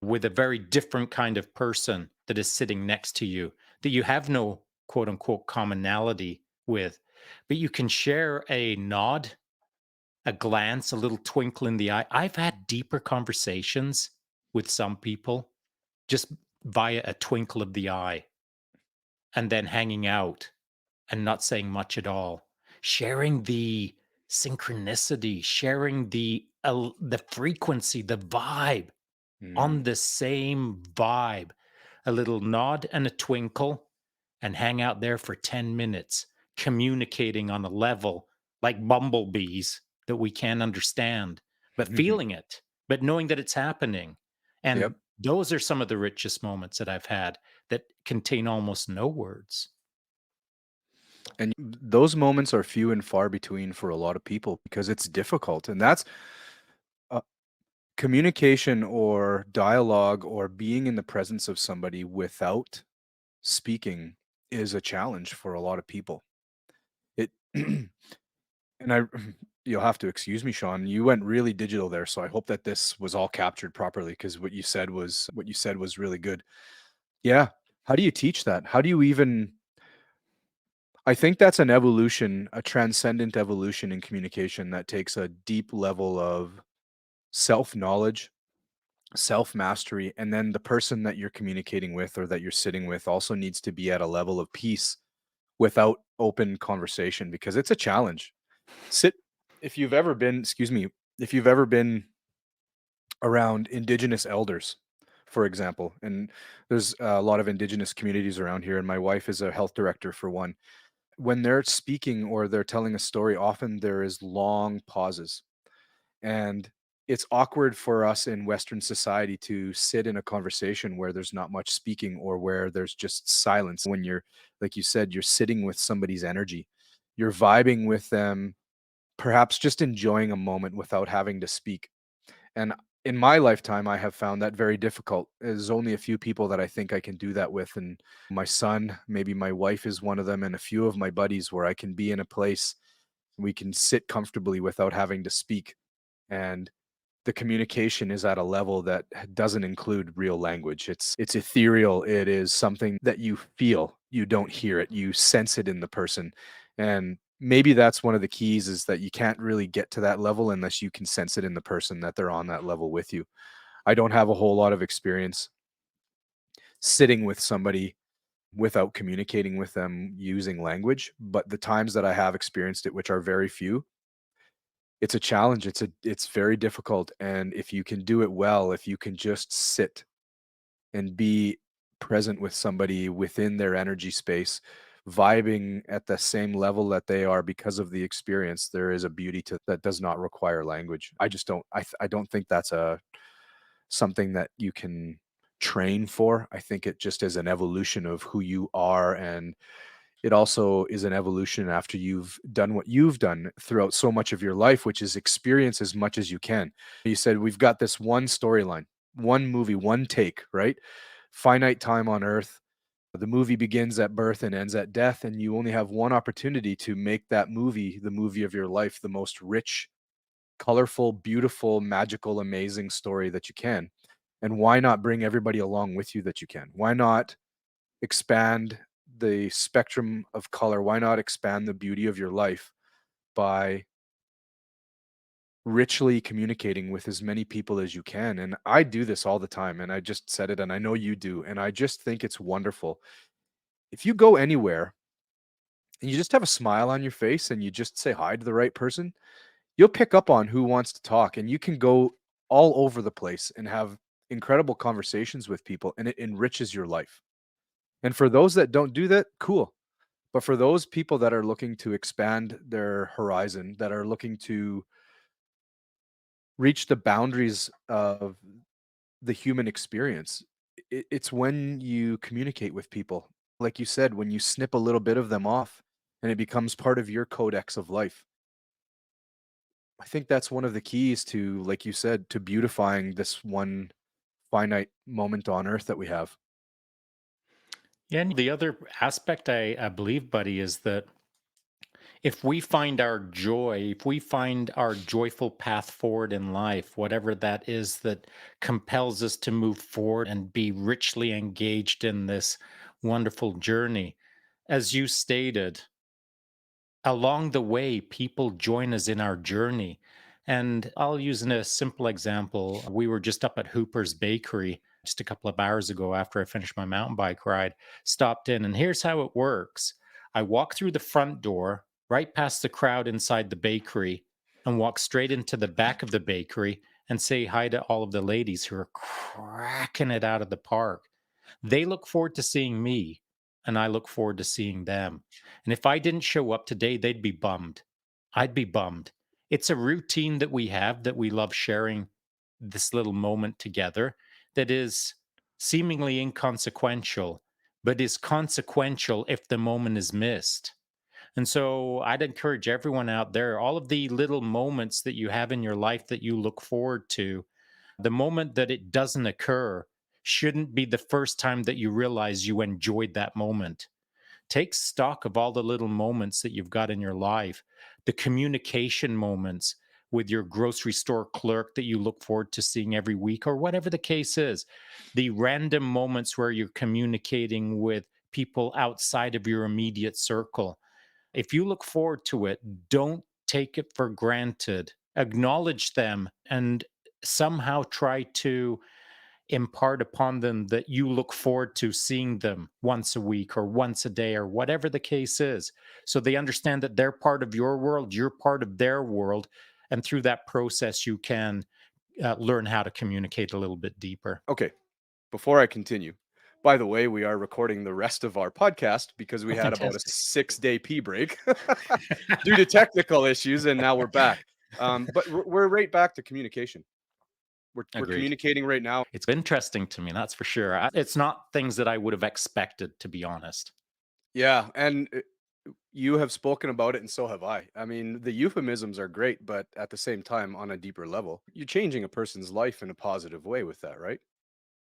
with a very different kind of person that is sitting next to you, that you have no quote unquote commonality with, but you can share a nod, a glance, a little twinkle in the eye. I've had deeper conversations with some people just via a twinkle of the eye, and then hanging out and not saying much at all, sharing the synchronicity, sharing the frequency, the vibe, on Mhm. the same vibe, a little nod and a twinkle, and hang out there for 10 minutes, communicating on a level like bumblebees that we can't understand, but feeling it, but knowing that it's happening. Yep. And those are some of the richest moments that I've had that contain almost no words. And those moments are few and far between for a lot of people because it's difficult. And that's uh, communication or dialogue or being in the presence of somebody without speaking is a challenge for a lot of people. It and I you'll have to excuse me, Sean. You went really digital there, so I hope that this was all captured properly because what you said was really good. Yeah. How do you teach that? How do you even I think that's an evolution, a transcendent evolution in communication that takes a deep level of self-knowledge, self-mastery, and then the person that you're communicating with or that you're sitting with also needs to be at a level of peace without open conversation because it's a challenge. Sit if you've ever been, excuse me, if you've ever been around indigenous elders, for example, and there's a lot of indigenous communities around here, and my wife is a health director for one. When they're speaking or they're telling a story, often there is long pauses. And It's awkward for us in Western society to sit in a conversation where there's not much speaking or where there's just silence. When you're, like you said, you're sitting with somebody's energy, you're vibing with them, perhaps just enjoying a moment without having to speak. And in my lifetime, I have found that very difficult. There's only a few people that I think I can do that with. And my son, maybe my wife is one of them, and a few of my buddies where I can be in a place we can sit comfortably without having to speak. And the communication is at a level that doesn't include real language. It's ethereal. It is something that you feel. You don't hear it. You sense it in the person. And maybe that's one of the keys is that you can't really get to that level unless you can sense it in the person that they're on that level with you. I don't have a whole lot of experience sitting with somebody without communicating with them using language, but the times that I have experienced it, which are very few, it's a challenge. It's very difficult, and if you can do it well, if you can just sit and be present with somebody within their energy space, vibing at the same level that they are because of the experience, there is a beauty to that does not require language. I just don't I don't think that's a something that you can train for. I think it just is an evolution of who you are, and it also is an evolution after you've done what you've done throughout so much of your life, which is experience as much as you can. You said we've got this one storyline, one movie, one take, right? Finite time on earth. The movie begins at birth and ends at death, and you only have one opportunity to make that movie the movie of your life, the most rich, colorful, beautiful, magical, amazing story that you can. And why not bring everybody along with you that you can? Why not expand the spectrum of color? Why not expand the beauty of your life by richly communicating with as many people as you can? And I do this all the time, and I just said it, and I know you do. And I just think it's wonderful. If you go anywhere and you just have a smile on your face and you just say hi to the right person, you'll pick up on who wants to talk, and you can go all over the place and have incredible conversations with people, and it enriches your life. And for those that don't do that, cool. But for those people that are looking to expand their horizon, that are looking to reach the boundaries of the human experience, it's when you communicate with people. Like you said, when you snip a little bit of them off and it becomes part of your codex of life. I think that's one of the keys to, like you said, to beautifying this one finite moment on earth that we have. Yeah, and the other aspect I believe, buddy, is that if we find our joy, if we find our joyful path forward in life, whatever that is that compels us to move forward and be richly engaged in this wonderful journey, as you stated, along the way, people join us in our journey. And I'll use a simple example. We were just up at Hooper's Bakery just a couple of hours ago after I finished my mountain bike ride, stopped in, and here's how it works. I walk through the front door, right past the crowd inside the bakery, and walk straight into the back of the bakery and say hi to all of the ladies who are cracking it out of the park. They look forward to seeing me, and I look forward to seeing them. And if I didn't show up today, they'd be bummed. I'd be bummed. It's a routine that we have that we love sharing this little moment together that is seemingly inconsequential, but is consequential if the moment is missed. And so I'd encourage everyone out there, all of the little moments that you have in your life that you look forward to, the moment that it doesn't occur shouldn't be the first time that you realize you enjoyed that moment. Take stock of all the little moments that you've got in your life, the communication moments with your grocery store clerk that you look forward to seeing every week, or whatever the case is, the random moments where you're communicating with people outside of your immediate circle. If you look forward to it, don't take it for granted. Acknowledge them and somehow try to impart upon them that you look forward to seeing them once a week or once a day or whatever the case is. So they understand that they're part of your world, you're part of their world. And through that process, you can learn how to communicate a little bit deeper. Okay, before I continue, by the way, we are recording the rest of our podcast because we Oh, had about a fantastic. 6-day pee break due to technical issues, and now we're back. But we're right back to communication. We're Agreed. communicating right now. It's interesting to me, that's for sure. It's not things that I would have expected, to be honest. Yeah, and you have spoken about it, and so have I. I mean, the euphemisms are great, but at the same time, on a deeper level, you're changing a person's life in a positive way with that, right?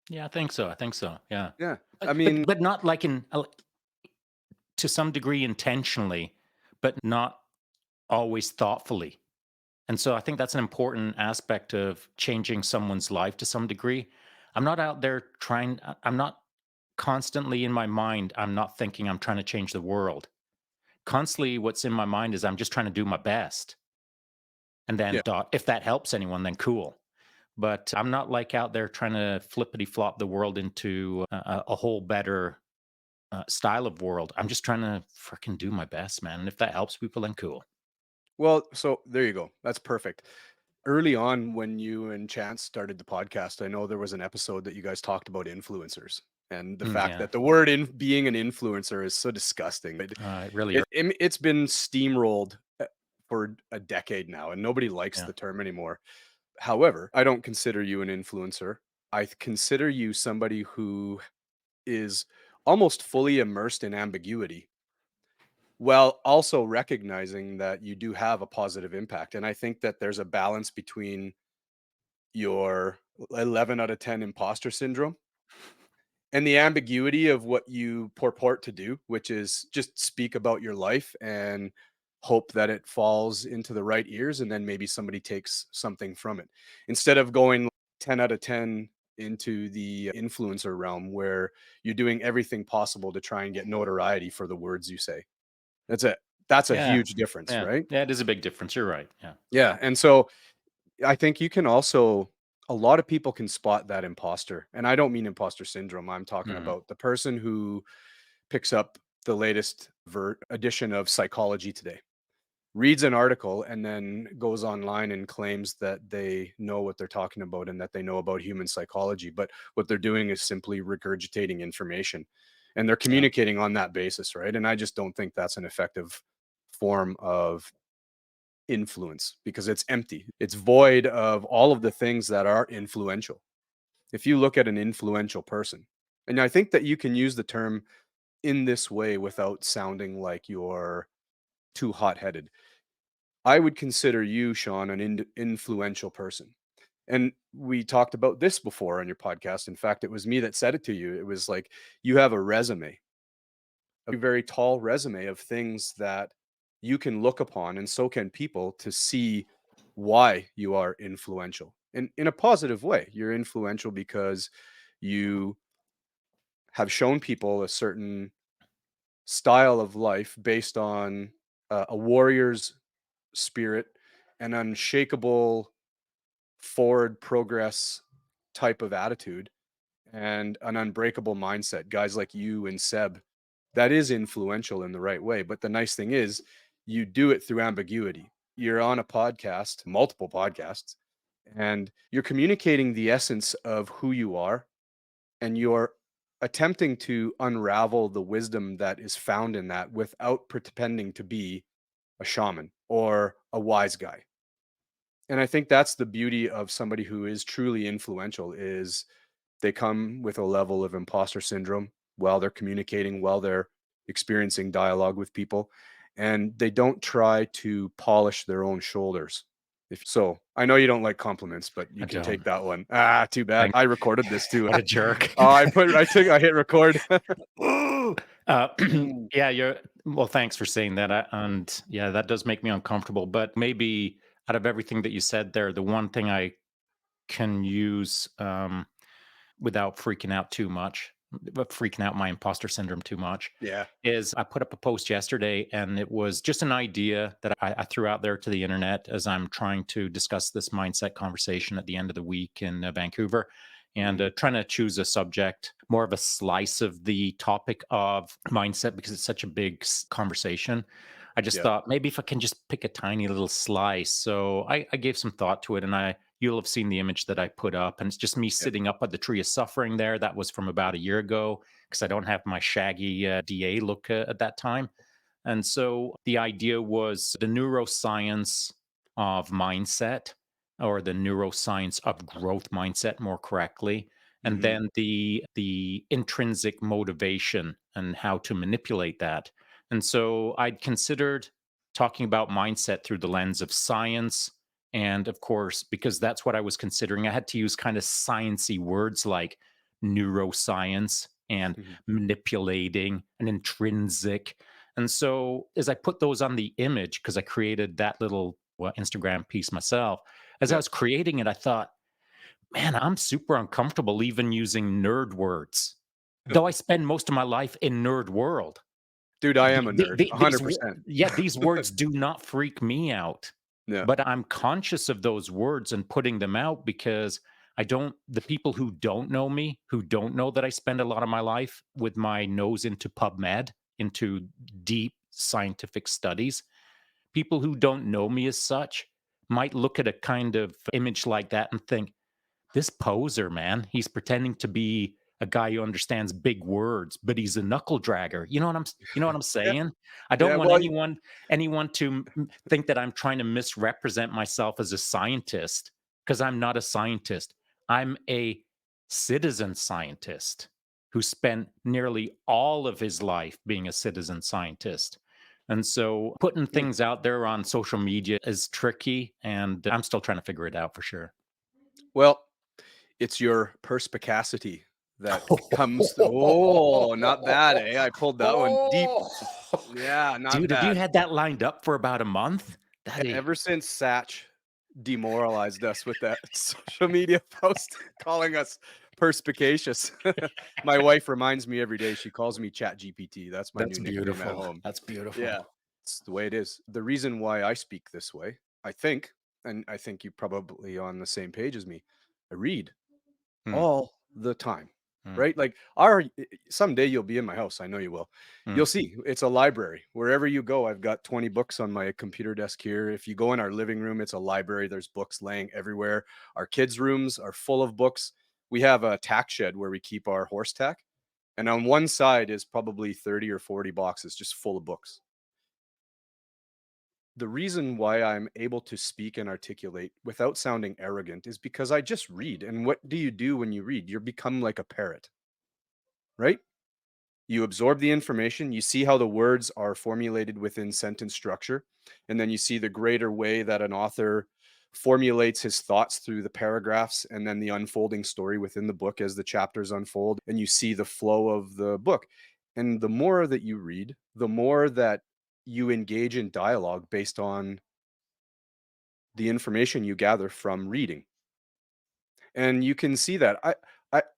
Yeah, I think so. I think so. Yeah, Yeah. I but mean, but not like to some degree intentionally, but not always thoughtfully. And so I think that's an important aspect of changing someone's life to some degree. I'm not out there I'm not constantly in my mind, I'm not thinking I'm trying to change the world. Constantly, what's in my mind is I'm just trying to do my best. And then yeah. if that helps anyone, then cool. But I'm not like out there trying to flippity flop the world into a whole better style of world. I'm just trying to freaking do my best, man. And if that helps people, then cool. Well, so there you go. That's perfect. Early on, when you and Chance started the podcast, I know there was an episode that you guys talked about influencers and the fact Yeah, that the word in being an influencer is so disgusting. it really. It's been steamrolled for a decade now, and nobody likes Yeah, the term anymore. However, I don't consider you an influencer. Consider you somebody who is almost fully immersed in ambiguity while also recognizing that you do have a positive impact. And I think that there's a balance between your 11 out of 10 imposter syndrome and the ambiguity of what you purport to do, which is just speak about your life and hope that it falls into the right ears and then maybe somebody takes something from it. Instead of going 10 out of 10 into the influencer realm where you're doing everything possible to try and get notoriety for the words you say. That's it. That's a yeah, huge difference, yeah, right? yeah. It is a big difference. You're right. Yeah. Yeah. And so I think you can also a lot of people can spot that imposter. And I don't mean imposter syndrome. I'm talking Mhm. about the person who picks up the latest edition of Psychology Today, reads an article, and then goes online and claims that they know what they're talking about and that they know about human psychology. But what they're doing is simply regurgitating information and they're Yeah. communicating on that basis, right? And I just don't think that's an effective form of influence because it's empty. It's void of all of the things that are influential. If you look at an influential person, and I think that you can use the term in this way without sounding like you're too hot-headed. I would consider you, Sean, an influential person. And we talked about this before on your podcast. In fact, it was me that said it to you. It was like you have a resume, a very tall resume of things that you can look upon, and so can people to see why you are influential. And in a positive way, you're influential because you have shown people a certain style of life based on a warrior's spirit, an unshakable forward progress type of attitude, and an unbreakable mindset. Guys like you and Seb, that is influential in the right way. But the nice thing is, you do it through ambiguity. You're on a podcast, multiple podcasts, and you're communicating the essence of who you are, and you're attempting to unravel the wisdom that is found in that without pretending to be a shaman or a wise guy. And I think that's the beauty of somebody who is truly influential is they come with a level of imposter syndrome while they're communicating, while they're experiencing dialogue with people, and they don't try to polish their own shoulders. If so, I know you don't like compliments, but I you can take don't. that one. Ah, too bad. Thank. I recorded this too. What a jerk. Oh, I hit record. Ooh. Ooh, Yeah, you're well, thanks for saying that, and yeah, that does make me uncomfortable, but maybe out of everything that you said there, the one thing I can use, without freaking out too much, but freaking out my imposter syndrome too much, yeah. is I put up a post yesterday, and it was just an idea that I threw out there to the internet as I'm trying to discuss this mindset conversation at the end of the week in Vancouver, and Mhm. trying to choose a subject, more of a slice of the topic of mindset because it's such a big conversation. I just Yeah. thought maybe if I can just pick a tiny little slice. So I gave some thought to it, and you'll have seen the image that I put up, and it's just me Yep. sitting up at the tree of suffering there. That was from about a year ago because I don't have my shaggy DA look at that time. And so the idea was the neuroscience of mindset. or the neuroscience of growth mindset more correctly, and Hmm. then the intrinsic motivation and how to manipulate that. And so I'd considered talking about mindset through the lens of science. And of course, because that's what I was considering, I had to use kind of sciencey words like neuroscience and Hmm. manipulating and intrinsic. And so as I put those on the image, because I created that little Instagram piece myself, as I Yeah. was creating it, I thought, man, I'm super uncomfortable even using nerd words, though I spend most of my life in nerd world. Dude, I am a nerd. These 100%. yeah, these words do not freak me out, Yeah. but I'm conscious of those words and putting them out because I don't the people who don't know me, who don't know that I spend a lot of my life with my nose into PubMed, into deep scientific studies, people who don't know me as such might look at a kind of image like that and think, this poser, man, he's pretending to be a guy who understands big words, but he's a knuckle dragger. You know what I'm Yeah. saying? I don't Yeah. want Well, anyone to think that I'm trying to misrepresent myself as a scientist because I'm not a scientist. I'm a citizen scientist who spent nearly all of his life being a citizen scientist. And so putting mm, things out there on social media is tricky, and I'm still trying to figure it out for sure. well, it's your perspicacity that comes. Oh, not bad, eh? I pulled that one deep. Oh, Yeah, not dude, have you bad. had that lined up for about a month? Ever since Satch demoralized us with that social media post calling us perspicacious, my wife reminds me every day. She calls me Chat GPT. That's my That's new nickname at beautiful. home. That's beautiful. Yeah, it's the way it is. The reason why I speak this way, I think, and I think you probably on the same page as me, I read Mm, all the time, mm, right? Like our someday you'll be in my house. I know you will. mm. You'll see it's a library. Wherever you go, I've got 20 books on my computer desk here. If you go in our living room, it's a library. There's books laying everywhere. Our kids' rooms are full of books. We have a tack shed where we keep our horse tack. And on one side is probably 30 or 40 boxes just full of books. The reason why I'm able to speak and articulate without sounding arrogant is because I just read. And what do you do when you read? You become like a parrot, right? You absorb the information, you see how the words are formulated within sentence structure, and then you see the greater way that an author formulates his thoughts through the paragraphs and then the unfolding story within the book as the chapters unfold, and you see the flow of the book. And the more that you read, the more that you engage in dialogue based on the information you gather from reading. And you can see that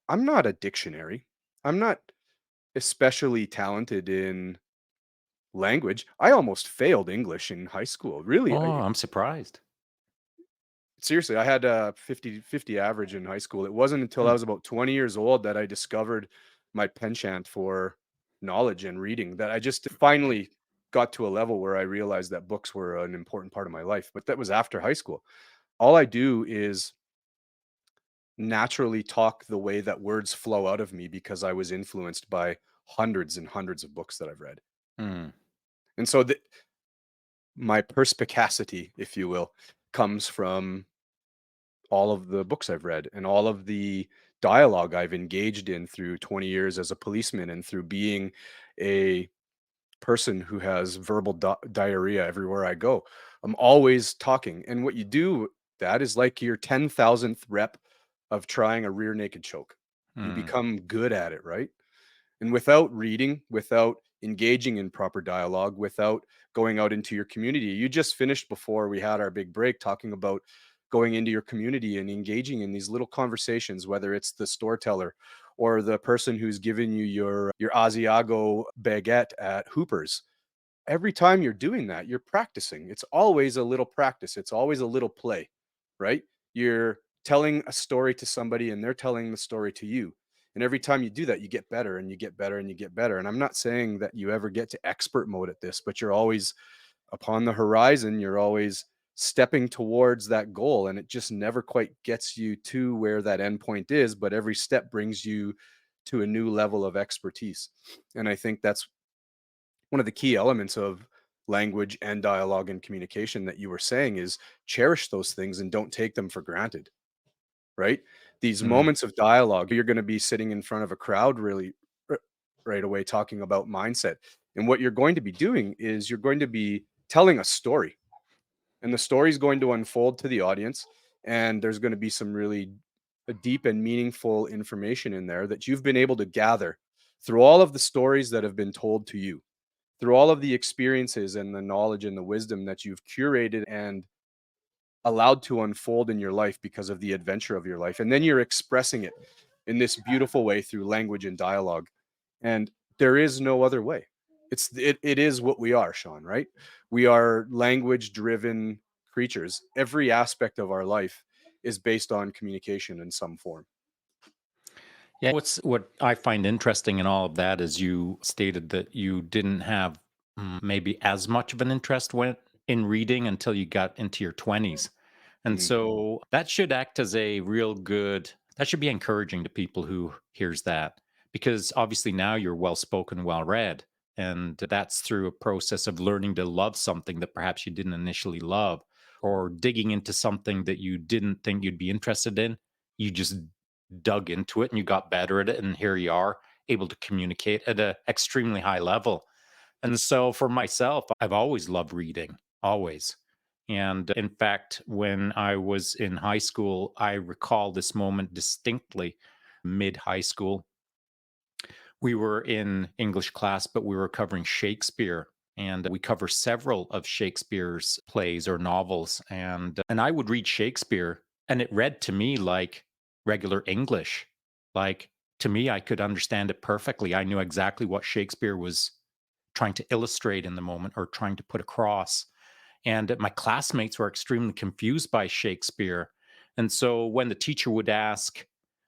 I'm not a dictionary. I'm not especially talented in language. I almost failed English in high school. Really, Oh, I'm surprised. seriously, I had a 50 average in high school. It wasn't until I Mm, was about 20 years old that I discovered my penchant for knowledge and reading, that I just finally got to a level where I realized that books were an important part of my life. But that was after high school. All I do is naturally talk the way that words flow out of me because I was influenced by hundreds and hundreds of books that I've read. mm. And so my perspicacity, if you will, comes from all of the books I've read and all of the dialogue I've engaged in through 20 years as a policeman and through being a person who has verbal diarrhea everywhere I go. I'm always talking. And what you do, that is like your 10,000th rep of trying a rear naked choke. You Mm. become good at it, right? And without reading, without engaging in proper dialogue, without going out into your community, you just finished before we had our big break talking about going into your community and engaging in these little conversations, whether it's the storyteller or the person who's giving you your Asiago baguette at Hooper's. Every time you're doing that, you're practicing. It's always a little practice. It's always a little play, right? You're telling a story to somebody and they're telling the story to you. And every time you do that, you get better and you get better and you get better. And I'm not saying that you ever get to expert mode at this, but you're always upon the horizon. You're always stepping towards that goal. And it just never quite gets you to where that end point is. But every step brings you to a new level of expertise. And I think that's one of the key elements of language and dialogue and communication that you were saying is cherish those things and don't take them for granted, right? These Mhm. moments of dialogue, you're going to be sitting in front of a crowd really r- right away talking about mindset. And what you're going to be doing is you're going to be telling a story, and the story is going to unfold to the audience, and there's going to be some really deep and meaningful information in there that you've been able to gather through all of the stories that have been told to you, through all of the experiences and the knowledge and the wisdom that you've curated and allowed to unfold in your life because of the adventure of your life. And then you're expressing it in this beautiful way through language and dialogue. And there is no other way. It is what we are, Sean, right? We are language driven creatures. Every aspect of our life is based on communication in some form. Yeah, what I find interesting in all of that is you stated that you didn't have maybe as much of an interest when in reading until you got into your 20s. And Mhm. so that should act as a real good that should be encouraging to people who hears that, because obviously now you're well spoken, well read, and that's through a process of learning to love something that perhaps you didn't initially love, or digging into something that you didn't think you'd be interested in. You just dug into it and you got better at it, and here you are able to communicate at an extremely high level. And so for myself, I've always loved reading, always. And in fact, when I was in high school, I recall this moment distinctly. Mid high school, we were in English class, but we were covering Shakespeare. And we cover several of Shakespeare's plays or novels. And I would read Shakespeare, and it read to me like regular English. Like, to me, I could understand it perfectly. I knew exactly what Shakespeare was trying to illustrate in the moment or trying to put across. And my classmates were extremely confused by Shakespeare. And so when the teacher would ask,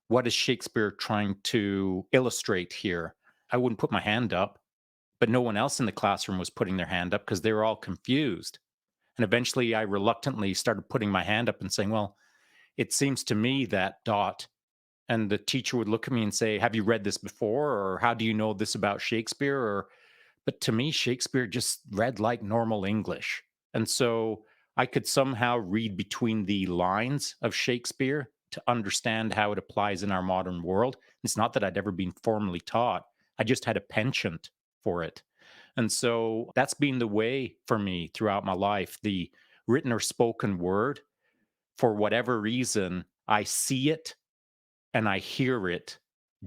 what is Shakespeare trying to illustrate here? I wouldn't put my hand up, but no one else in the classroom was putting their hand up because they were all confused. And eventually I reluctantly started putting my hand up and saying, well, it seems to me that dot. And the teacher would look at me and say, have you read this before? Or how do you know this about Shakespeare? Or but to me, Shakespeare just read like normal English. And so I could somehow read between the lines of Shakespeare to understand how it applies in our modern world. It's not that I'd ever been formally taught, I just had a penchant for it. And so that's been the way for me throughout my life. The written or spoken word, for whatever reason, I see it and I hear it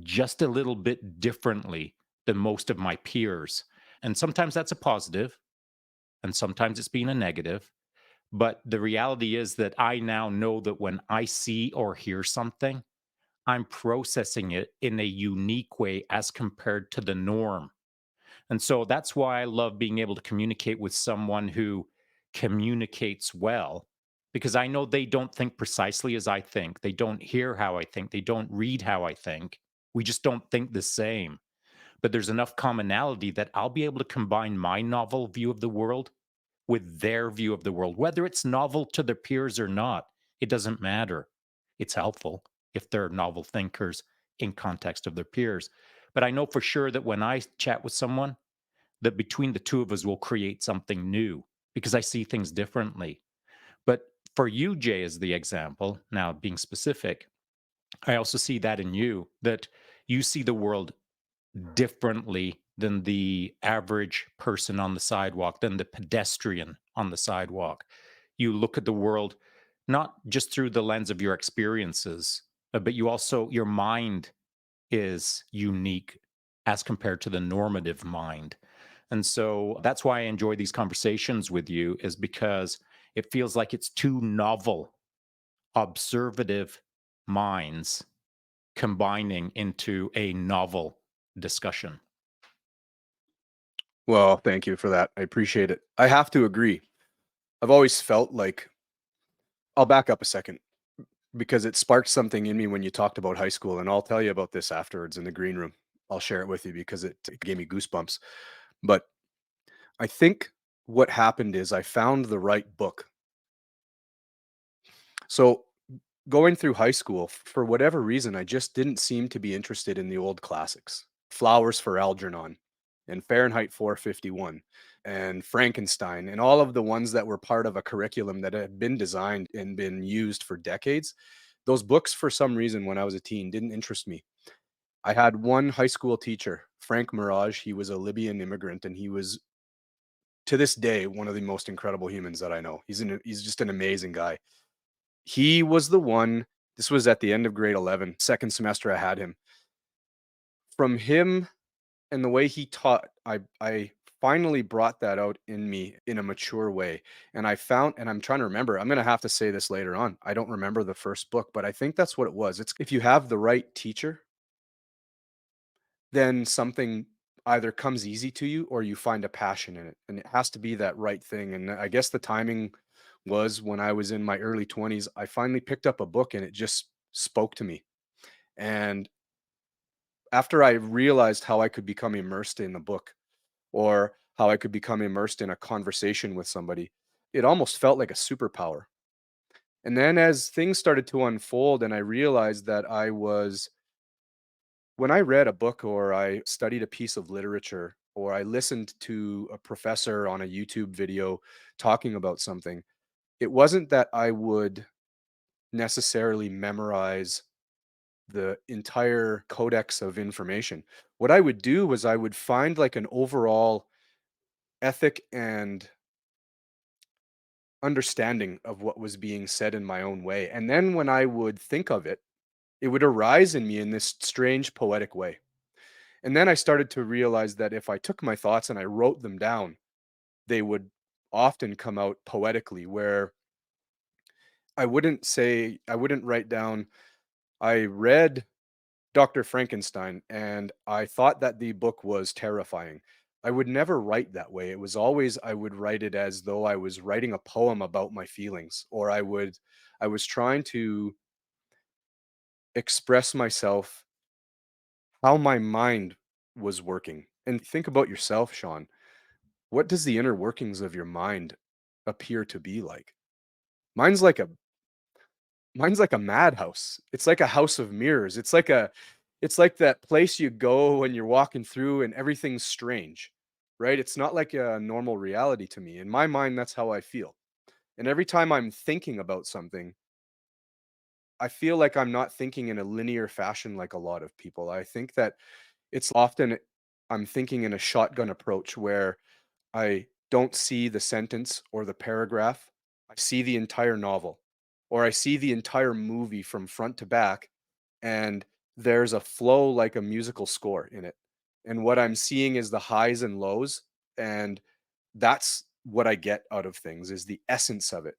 just a little bit differently than most of my peers. And sometimes that's a positive, and sometimes it's been a negative. But the reality is that I now know that when I see or hear something, I'm processing it in a unique way as compared to the norm. And so that's why I love being able to communicate with someone who communicates well, because I know they don't think precisely as I think. They don't hear how I think. They don't read how I think. We just don't think the same. But there's enough commonality that I'll be able to combine my novel view of the world with their view of the world. Whether it's novel to their peers or not, it doesn't matter. It's helpful if they're novel thinkers in context of their peers. But I know for sure that when I chat with someone, that between the two of us will create something new because I see things differently. But for you, Jay, as the example, now being specific, I also see that in you, that you see the world differently than the average person on the sidewalk, than the pedestrian on the sidewalk. You look at the world not just through the lens of your experiences, but you also, your mind is unique as compared to the normative mind. And so that's why I enjoy these conversations with you, is because it feels like it's two novel, observative minds combining into a novel discussion. Well, thank you for that. I appreciate it. I have to agree. I've always felt like I'll back up a second because it sparked something in me when you talked about high school, and I'll tell you about this afterwards in the green room. I'll share it with you because it gave me goosebumps. But I think what happened is I found the right book. So going through high school, for whatever reason, I just didn't seem to be interested in the old classics. Flowers for Algernon and Fahrenheit 451. and Frankenstein and all of the ones that were part of a curriculum that had been designed and been used for decades. Those books, for some reason, when I was a teen, didn't interest me. I had one high school teacher, Frank Mirage. He was a Libyan immigrant, and he was, to this day, one of the most incredible humans that I know. He's just an amazing guy. He was the one. This was at the end of grade 11, second semester I had him. From him and the way he taught, I finally brought that out in me in a mature way. And I found, and I'm trying to remember, I'm gonna have to say this later on. I don't remember the first book, but I think that's what it was. It's if you have the right teacher, then something either comes easy to you or you find a passion in it. And it has to be that right thing. And I guess the timing was when I was in my early 20s. I finally picked up a book and it just spoke to me. And after I realized how I could become immersed in a book or how I could become immersed in a conversation with somebody, it almost felt like a superpower. And then as things started to unfold and I realized that when I read a book or I studied a piece of literature or I listened to a professor on a YouTube video talking about something, it wasn't that I would necessarily memorize the entire codex of information. What I would do was I would find like an overall ethic and understanding of what was being said in my own way. And then when I would think of it, it would arise in me in this strange poetic way. And then I started to realize that if I took my thoughts and I wrote them down, they would often come out poetically, where I wouldn't write down, I read Dr. Frankenstein and I thought that the book was terrifying. I would never write that way. It was always, I would write it as though I was writing a poem about my feelings, or I was trying to express myself, how my mind was working. And think about yourself, Sean. What does the inner workings of your mind appear to be like? Mine's like a Mine's like a madhouse. It's like a house of mirrors. It's like that place you go when you're walking through and everything's strange, right? It's not like a normal reality to me. In my mind, that's how I feel. And every time I'm thinking about something, I feel like I'm not thinking in a linear fashion like a lot of people. I think that it's often I'm thinking in a shotgun approach where I don't see the sentence or the paragraph. I see the entire novel, or I see the entire movie from front to back, and there's a flow like a musical score in it. And what I'm seeing is the highs and lows, and that's what I get out of things is the essence of it.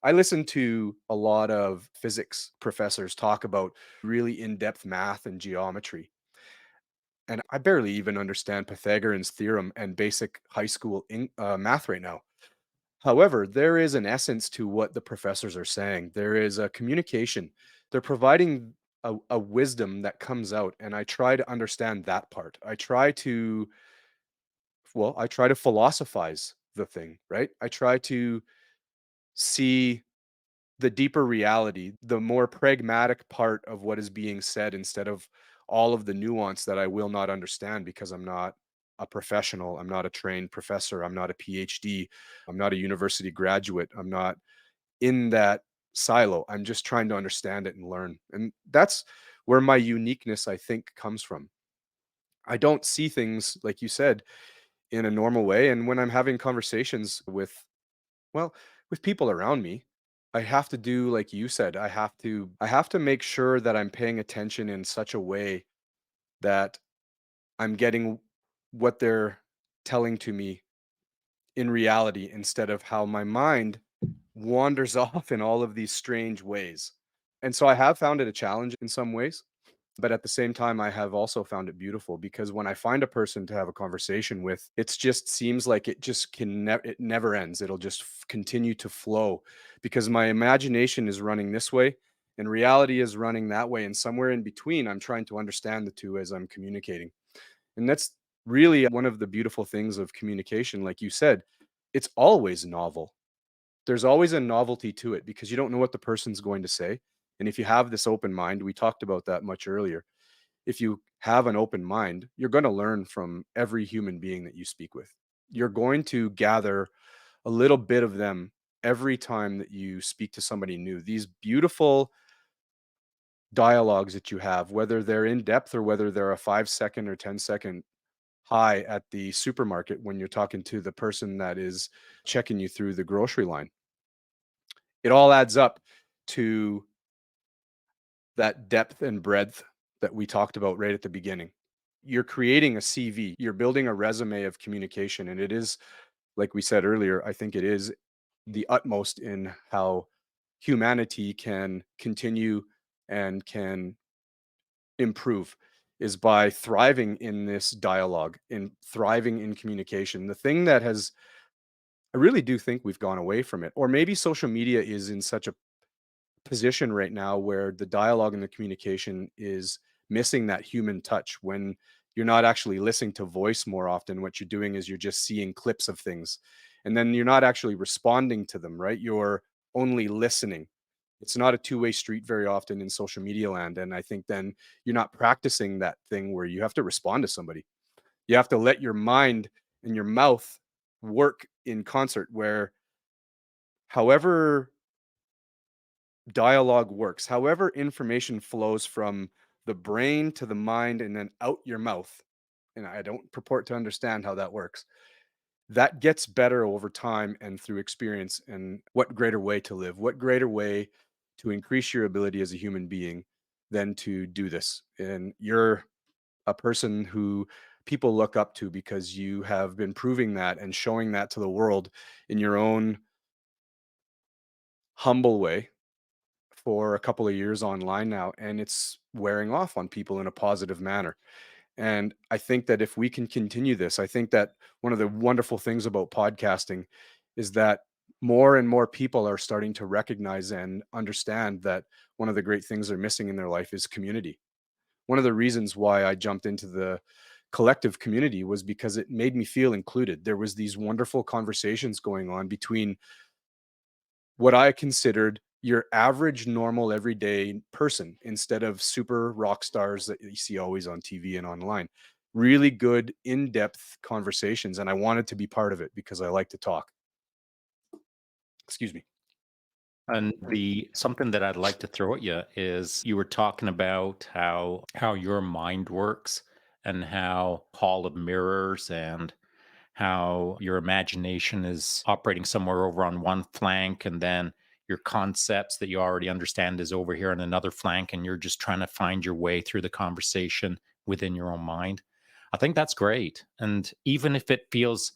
I listen to a lot of physics professors talk about really in-depth math and geometry, and I barely even understand Pythagorean's theorem and basic high school math right now. However, there is an essence to what the professors are saying. There is a communication. They're providing a wisdom that comes out, and I try to understand that part. I try to philosophize the thing, right? I try to see the deeper reality, the more pragmatic part of what is being said instead of all of the nuance that I will not understand because I'm not a professional. I'm not a trained professor. I'm not a PhD. I'm not a university graduate. I'm not in that silo. I'm just trying to understand it and learn. And that's where my uniqueness, I think, comes from. I don't see things, like you said, in a normal way. And when I'm having conversations well, with people around me, I have to do like you said, I have to make sure that I'm paying attention in such a way that I'm getting what they're telling to me in reality instead of how my mind wanders off in all of these strange ways. And so I have found it a challenge in some ways, but at the same time I have also found it beautiful because when I find a person to have a conversation with, it just seems like it just it never ends. It'll just continue to flow because my imagination is running this way and reality is running that way, and somewhere in between I'm trying to understand the two as I'm communicating. And that's really one of the beautiful things of communication. Like you said, it's always novel. There's always a novelty to it because you don't know what the person's going to say. And if you have this open mind, we talked about that much earlier. If you have an open mind, you're going to learn from every human being that you speak with. You're going to gather a little bit of them every time that you speak to somebody new. These beautiful dialogues that you have, whether they're in depth or whether they're a 5 second or 10 second high at the supermarket when you're talking to the person that is checking you through the grocery line, it all adds up to that depth and breadth that we talked about right at the beginning. You're creating a CV, you're building a resume of communication. And it is, like we said earlier, I think it is the utmost in how humanity can continue and can improve is by thriving in this dialogue, in thriving in communication. The thing that has, I really do think we've gone away from it, or maybe social media is in such a position right now where the dialogue and the communication is missing that human touch. When you're not actually listening to voice more often, what you're doing is you're just seeing clips of things, and then you're not actually responding to them, right? You're only listening. It's not a two-way street very often in social media land, and I think then you're not practicing that thing where you have to respond to somebody. You have to let your mind and your mouth work in concert, where however dialogue works, however information flows from the brain to the mind and then out your mouth, and I don't purport to understand how that works, that gets better over time and through experience. And what greater way to live? What greater way to increase your ability as a human being than to do this? And you're a person who people look up to because you have been proving that and showing that to the world in your own humble way for a couple of years online now, and it's wearing off on people in a positive manner. And I think that if we can continue this, I think that one of the wonderful things about podcasting is that more and more people are starting to recognize and understand that one of the great things they're missing in their life is community. One of the reasons why I jumped into the collective community was because it made me feel included. There was these wonderful conversations going on between what I considered your average, normal, everyday person instead of super rock stars that you see always on TV and online. Really good, in depth conversations. And I wanted to be part of it because I like to talk. Excuse me. And the something that I'd like to throw at you is you were talking about how your mind works and how hall of mirrors and how your imagination is operating somewhere over on one flank, and then your concepts that you already understand is over here on another flank, and you're just trying to find your way through the conversation within your own mind. I think that's great. And even if it feels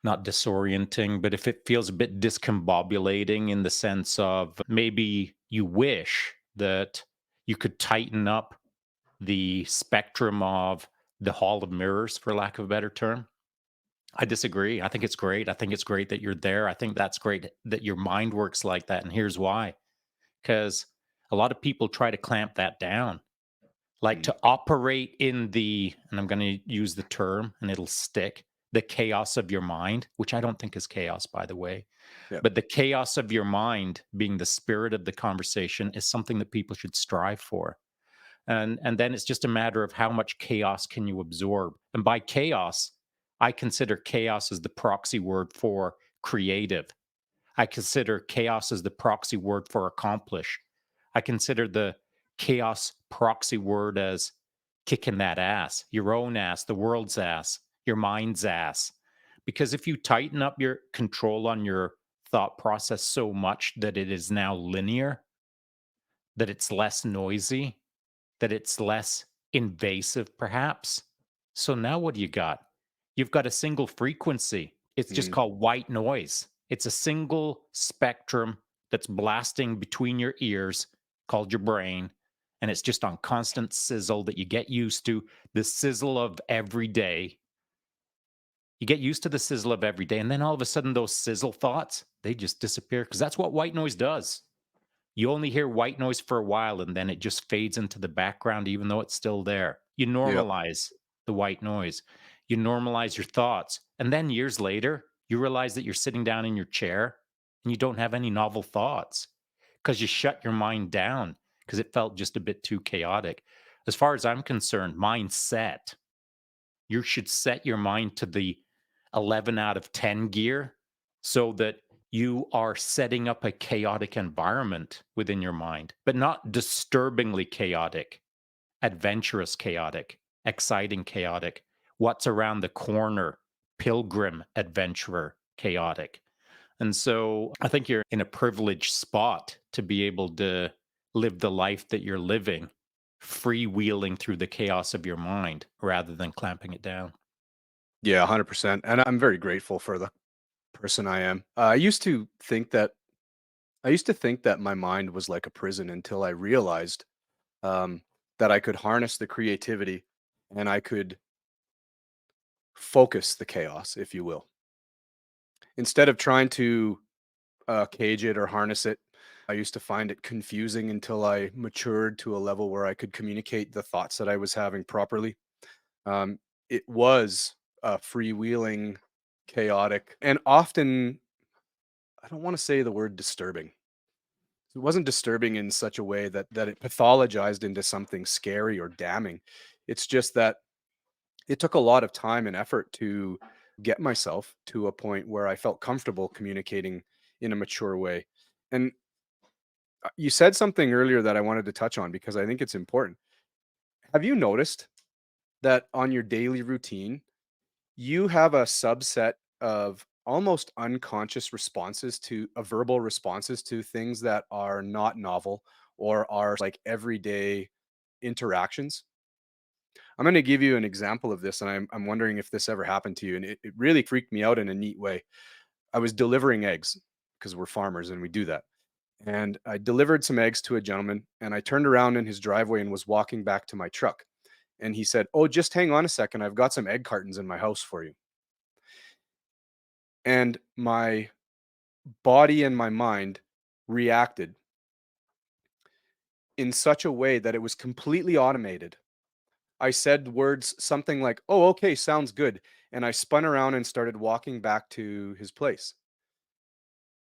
not disorienting, but if it feels a bit discombobulating in the sense of maybe you wish that you could tighten up the spectrum of the hall of mirrors, for lack of a better term. I disagree. I think it's great. I think it's great that you're there. I think that's great that your mind works like that. And here's why: because a lot of people try to clamp that down, like Mm, to operate in the, and I'm going to use the term and it'll stick, the chaos of your mind, which I don't think is chaos, by the way. yeah. But the chaos of your mind being the spirit of the conversation is something that people should strive for. And then it's just a matter of how much chaos can you absorb. And by chaos, I consider chaos as the proxy word for creative. I consider chaos as the proxy word for accomplish. I consider the chaos proxy word as kicking that ass, your own ass, the world's ass, your mind's ass. Because if you tighten up your control on your thought process so much that it is now linear, that it's less noisy, that it's less invasive, perhaps. So now what do you got? You've got a single frequency. It's just Mm, called white noise. It's a single spectrum that's blasting between your ears, called your brain. And it's just on constant sizzle that you get used to, the sizzle of every day. You get used to the sizzle of every day. And then all of a sudden, those sizzle thoughts, they just disappear because that's what white noise does. You only hear white noise for a while and then it just fades into the background, even though it's still there. You yep. normalize the white noise, you normalize your thoughts. And then years later, you realize that you're sitting down in your chair and you don't have any novel thoughts because you shut your mind down because it felt just a bit too chaotic. As far as I'm concerned, mindset, you should set your mind to the 11 out of 10 gear so that you are setting up a chaotic environment within your mind, but not disturbingly chaotic, adventurous chaotic, exciting chaotic, what's around the corner, pilgrim adventurer chaotic. And so I think you're in a privileged spot to be able to live the life that you're living, freewheeling through the chaos of your mind rather than clamping it down. Yeah, 100%. And I'm very grateful for the person I am. I used to think that my mind was like a prison until I realized um, that I could harness the creativity and I could focus the chaos, if you will. Instead of trying to cage it or harness it, I used to find it confusing until I matured to a level where I could communicate the thoughts that I was having properly. Um, it was freewheeling, chaotic, and often, I don't want to say the word disturbing. It wasn't disturbing in such a way that it pathologized into something scary or damning. It's just that it took a lot of time and effort to get myself to a point where I felt comfortable communicating in a mature way. And you said something earlier that I wanted to touch on because I think it's important. Have you noticed that on your daily routine, you have a subset of almost unconscious responses to verbal responses to things that are not novel or are like everyday interactions? I'm going to give you an example of this, and I'm wondering if this ever happened to you. And it really freaked me out in a neat way. I was delivering eggs because we're farmers and we do that. And I delivered some eggs to a gentleman, and I turned around in his driveway and was walking back to my truck. And he said, "Oh, just hang on a second. I've got some egg cartons in my house for you." And my body and my mind reacted in such a way that it was completely automated. I said words something like, "Oh, okay, sounds good." And I spun around and started walking back to his place.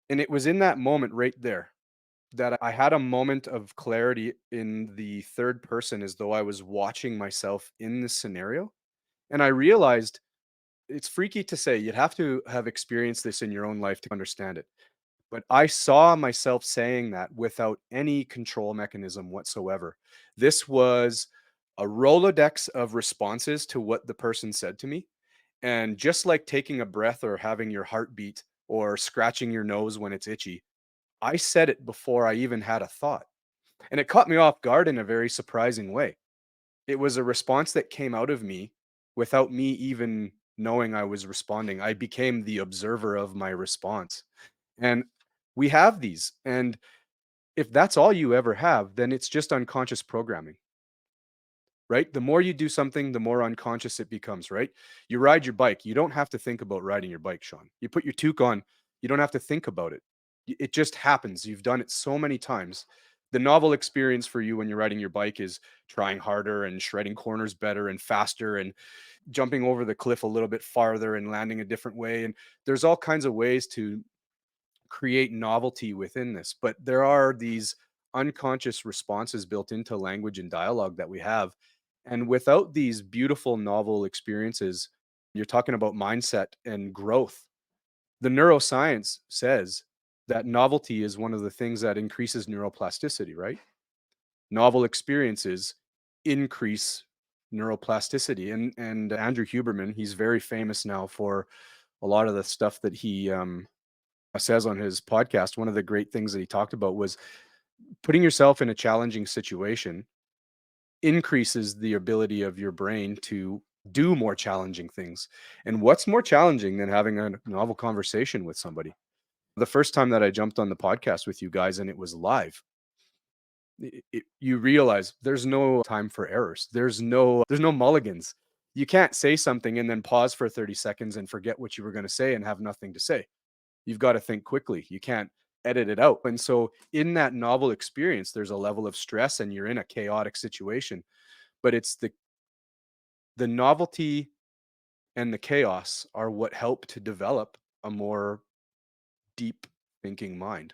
And it was in that moment right there that I had a moment of clarity in the third person as though I was watching myself in this scenario. And I realized it's freaky to say, you'd have to have experienced this in your own life to understand it. But I saw myself saying that without any control mechanism whatsoever. This was a Rolodex of responses to what the person said to me. And just like taking a breath or having your heart beat or scratching your nose when it's itchy, I said it before I even had a thought. And it caught me off guard in a very surprising way. It was a response that came out of me without me even knowing I was responding. I became the observer of my response. And we have these. And if that's all you ever have, then it's just unconscious programming, right? The more you do something, the more unconscious it becomes, right? You ride your bike. You don't have to think about riding your bike, Sean. You put your toque on, you don't have to think about it. It just happens. You've done it so many times. The novel experience for you when you're riding your bike is trying harder and shredding corners better and faster and jumping over the cliff a little bit farther and landing a different way. And there's all kinds of ways to create novelty within this, but there are these unconscious responses built into language and dialogue that we have. And without these beautiful novel experiences, you're talking about mindset and growth. The neuroscience says that novelty is one of the things that increases neuroplasticity, right? Novel experiences increase neuroplasticity. And Andrew Huberman, he's very famous now for a lot of the stuff that he says on his podcast. One of the great things that he talked about was putting yourself in a challenging situation increases the ability of your brain to do more challenging things. And what's more challenging than having a novel conversation with somebody? The first time that I jumped on the podcast with you guys and it was live, you realize there's no time for errors. There's no mulligans. You can't say something and then pause for 30 seconds and forget what you were going to say and have nothing to say. You've got to think quickly. You can't edit it out. And so in that novel experience, there's a level of stress and you're in a chaotic situation, but it's the novelty and the chaos are what help to develop a more deep thinking mind.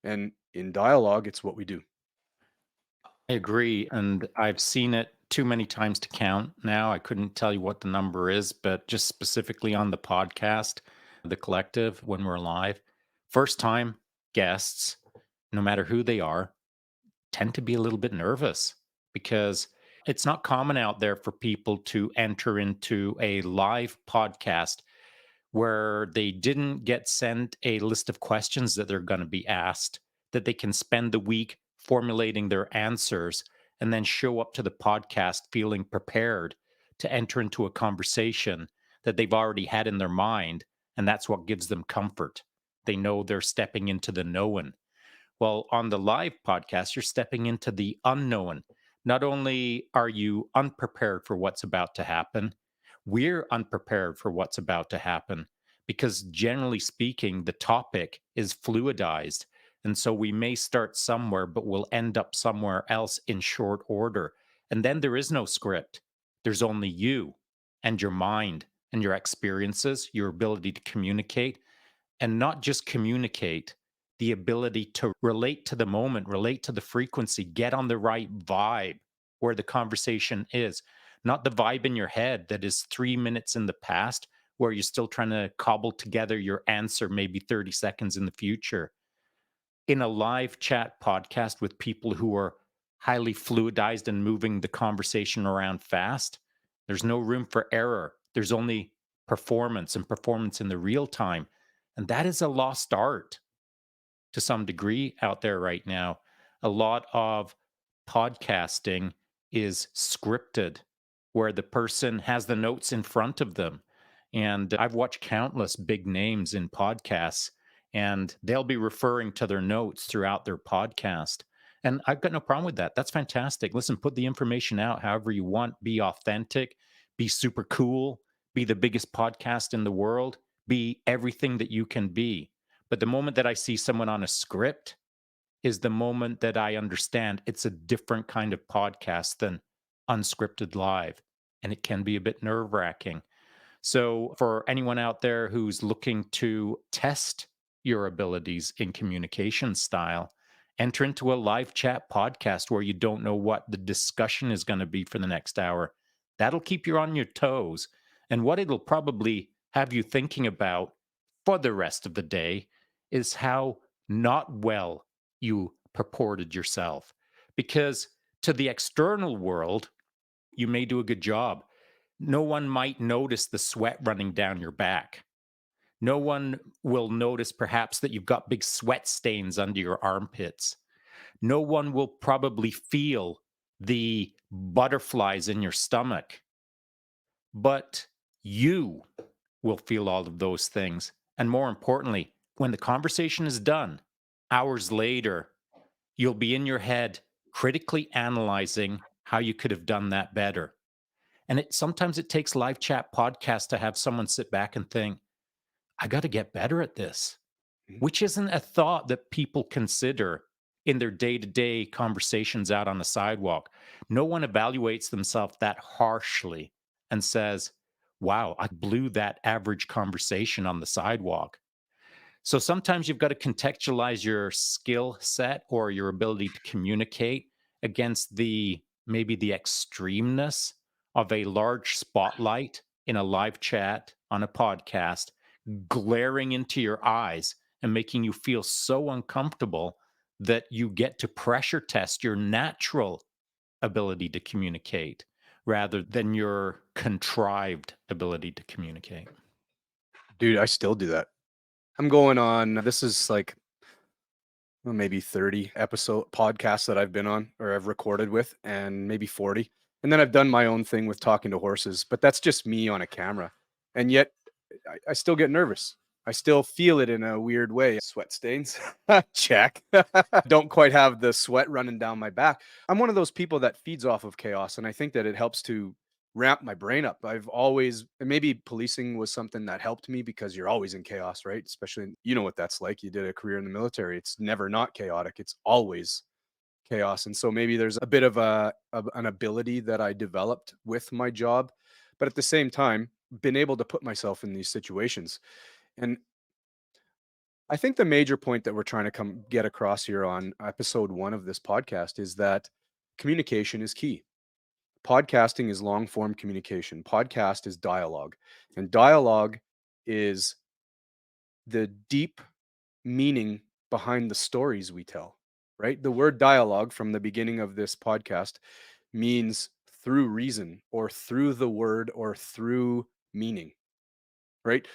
And in dialogue, it's what we do. I agree. And I've seen it too many times to count now. I couldn't tell you what the number is, but just specifically on the podcast, the collective, when we're live, first time guests, no matter who they are, tend to be a little bit nervous because it's not common out there for people to enter into a live podcast where they didn't get sent a list of questions that they're going to be asked, that they can spend the week formulating their answers and then show up to the podcast feeling prepared to enter into a conversation that they've already had in their mind. And that's what gives them comfort. They know they're stepping into the known. Well, on the live podcast, you're stepping into the unknown. Not only are you unprepared for what's about to happen, we're unprepared for what's about to happen because, generally speaking, the topic is fluidized. And so we may start somewhere, but we'll end up somewhere else in short order. And then there is no script, there's only you and your mind and your experiences, your ability to communicate and not just communicate, the ability to relate to the moment, relate to the frequency, get on the right vibe where the conversation is, not the vibe in your head that is 3 minutes in the past where you're still trying to cobble together your answer maybe 30 seconds in the future. In a live chat podcast with people who are highly fluidized and moving the conversation around fast, there's no room for error. There's only performance and performance in the real time. And that is a lost art to some degree out there right now. A lot of podcasting is scripted, where the person has the notes in front of them. And I've watched countless big names in podcasts, and they'll be referring to their notes throughout their podcast. And I've got no problem with that. That's fantastic. Listen, put the information out however you want, be authentic, be super cool, be the biggest podcast in the world, be everything that you can be. But the moment that I see someone on a script is the moment that I understand it's a different kind of podcast than unscripted live. And it can be a bit nerve wracking. So, for anyone out there who's looking to test your abilities in communication style, enter into a live chat podcast where you don't know what the discussion is going to be for the next hour. That'll keep you on your toes. And what it'll probably have you thinking about for the rest of the day is how not well you purported yourself. Because to the external world, you may do a good job. No one might notice the sweat running down your back. No one will notice perhaps that you've got big sweat stains under your armpits. No one will probably feel the butterflies in your stomach, but you will feel all of those things. And more importantly, when the conversation is done, hours later, you'll be in your head critically analyzing how you could have done that better. And sometimes it takes live chat podcasts to have someone sit back and think, I got to get better at this, Mhm. which isn't a thought that people consider in their day to day conversations out on the sidewalk. No one evaluates themselves that harshly and says, wow, I blew that average conversation on the sidewalk. So sometimes you've got to contextualize your skill set or your ability to communicate against the maybe the extremeness of a large spotlight in a live chat on a podcast glaring into your eyes and making you feel so uncomfortable that you get to pressure test your natural ability to communicate rather than your contrived ability to communicate. Dude, I still do that. I'm going on, this is like maybe 30 episode podcasts that I've been on or I've recorded with, and maybe 40. And then I've done my own thing with talking to horses, but that's just me on a camera. And yet I still get nervous. I still feel it in a weird way. Sweat stains. Check. Don't quite have the sweat running down my back. I'm one of those people that feeds off of chaos. And I think that it helps to ramp my brain up. I've always, and maybe policing was something that helped me because you're always in chaos, right? Especially, you know what that's like. You did a career in the military. It's never not chaotic. It's always chaos. And so maybe there's a bit of an ability that I developed with my job, but at the same time, been able to put myself in these situations. And I think the major point that we're trying to come get across here on episode 1 of this podcast is that communication is key. Podcasting is long form communication. Podcast is dialogue. And dialogue is the deep meaning behind the stories we tell, right? The word dialogue from the beginning of this podcast means through reason or through the word or through meaning, right?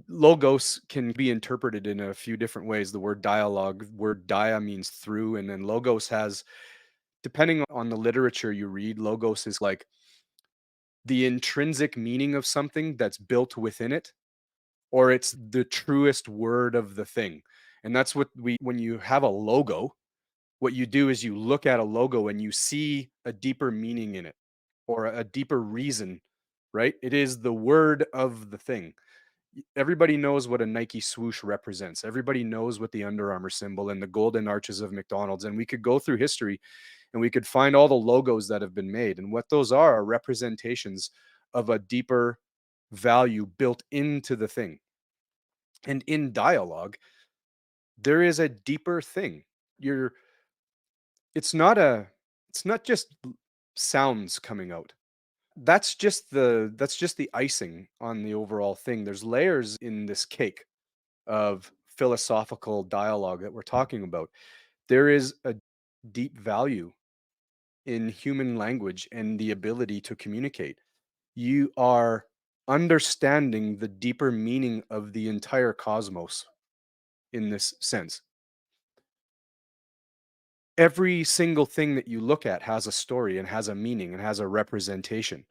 Logos can be interpreted in a few different ways. The word dialogue, word dia means through, and then logos has, depending on the literature you read, logos is like the intrinsic meaning of something that's built within it, or it's the truest word of the thing. And that's what when you have a logo, what you do is you look at a logo and you see a deeper meaning in it or a deeper reason, right? It is the word of the thing. Everybody knows what a Nike swoosh represents. Everybody knows what the Under Armour symbol and the golden arches of McDonald's. And we could go through history and we could find all the logos that have been made. And what those are representations of a deeper value built into the thing. And in dialogue, there is a deeper thing. You're it's not just sounds coming out. That's just the icing on the overall thing. There's layers in this cake of philosophical dialogue that we're talking about. There is a deep value in human language and the ability to communicate. You are understanding the deeper meaning of the entire cosmos in this sense. Every single thing that you look at has a story and has a meaning and has a representation.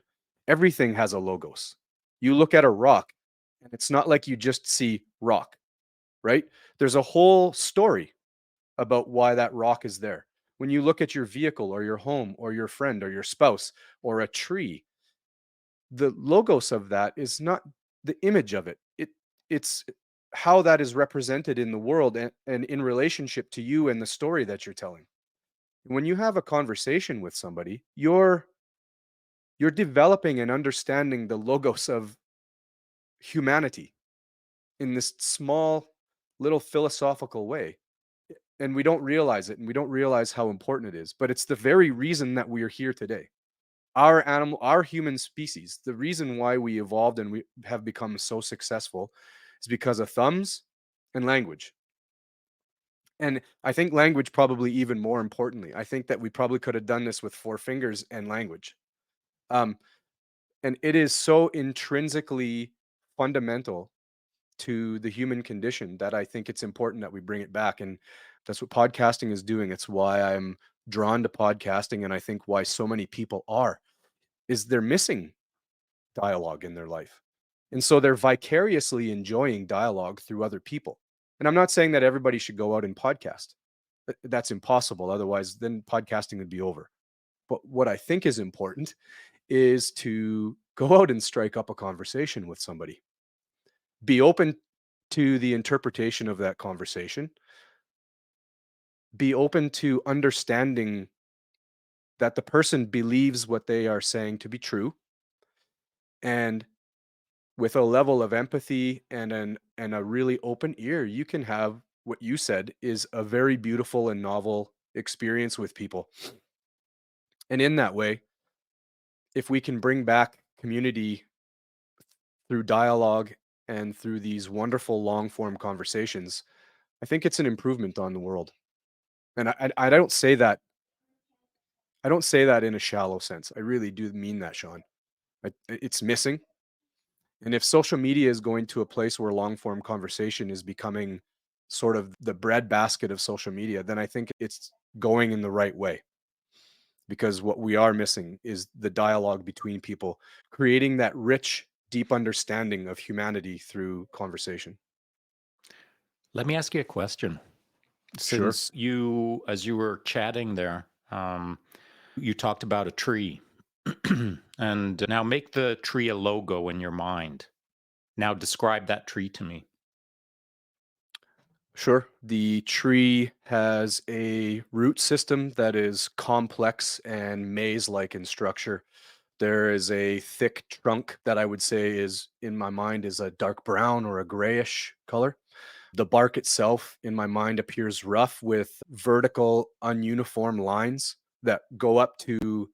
Everything has a logos. You look at a rock, and it's not like you just see rock, right? There's a whole story about why that rock is there. When you look at your vehicle or your home or your friend or your spouse or a tree, the logos of that is not the image of it. It's how that is represented in the world and in relationship to you and the story that you're telling. When you have a conversation with somebody, you're developing and understanding the logos of humanity in this small little philosophical way. And we don't realize it and we don't realize how important it is, but it's the very reason that we are here today. Our human species, the reason why we evolved and we have become so successful is because of thumbs and language. And I think language probably even more importantly. I think that we probably could have done this with four fingers and language. Um, and it is so intrinsically fundamental to the human condition that I think it's important that we bring it back. And that's what podcasting is doing. It's why I'm drawn to podcasting. And I think why so many people are, is they're missing dialogue in their life. And so they're vicariously enjoying dialogue through other people. And I'm not saying that everybody should go out and podcast. That's impossible. Otherwise, then podcasting would be over. But what I think is important is to go out and strike up a conversation with somebody. Be open to the interpretation of that conversation. Be open to understanding that the person believes what they are saying to be true. And with a level of empathy and a really open ear, you can have what you said is a very beautiful and novel experience with people. And in that way, if we can bring back community through dialogue and through these wonderful long form conversations, I think it's an improvement on the world. And I don't say that in a shallow sense. I really do mean that, Sean. It's missing. And if social media is going to a place where long form conversation is becoming sort of the breadbasket of social media, then I think it's going in the right way. Because what we are missing is the dialogue between people, creating that rich, deep understanding of humanity through conversation. Let me ask you a question. Sure. Since as you were chatting there, you talked about a tree. And now make the tree a logo in your mind. Now describe that tree to me. Sure. The tree has a root system that is complex and maze like in structure. There is a thick trunk that I would say is, in my mind, is a dark brown or a grayish color. The bark itself, in my mind, appears rough with vertical, ununiform lines that go up to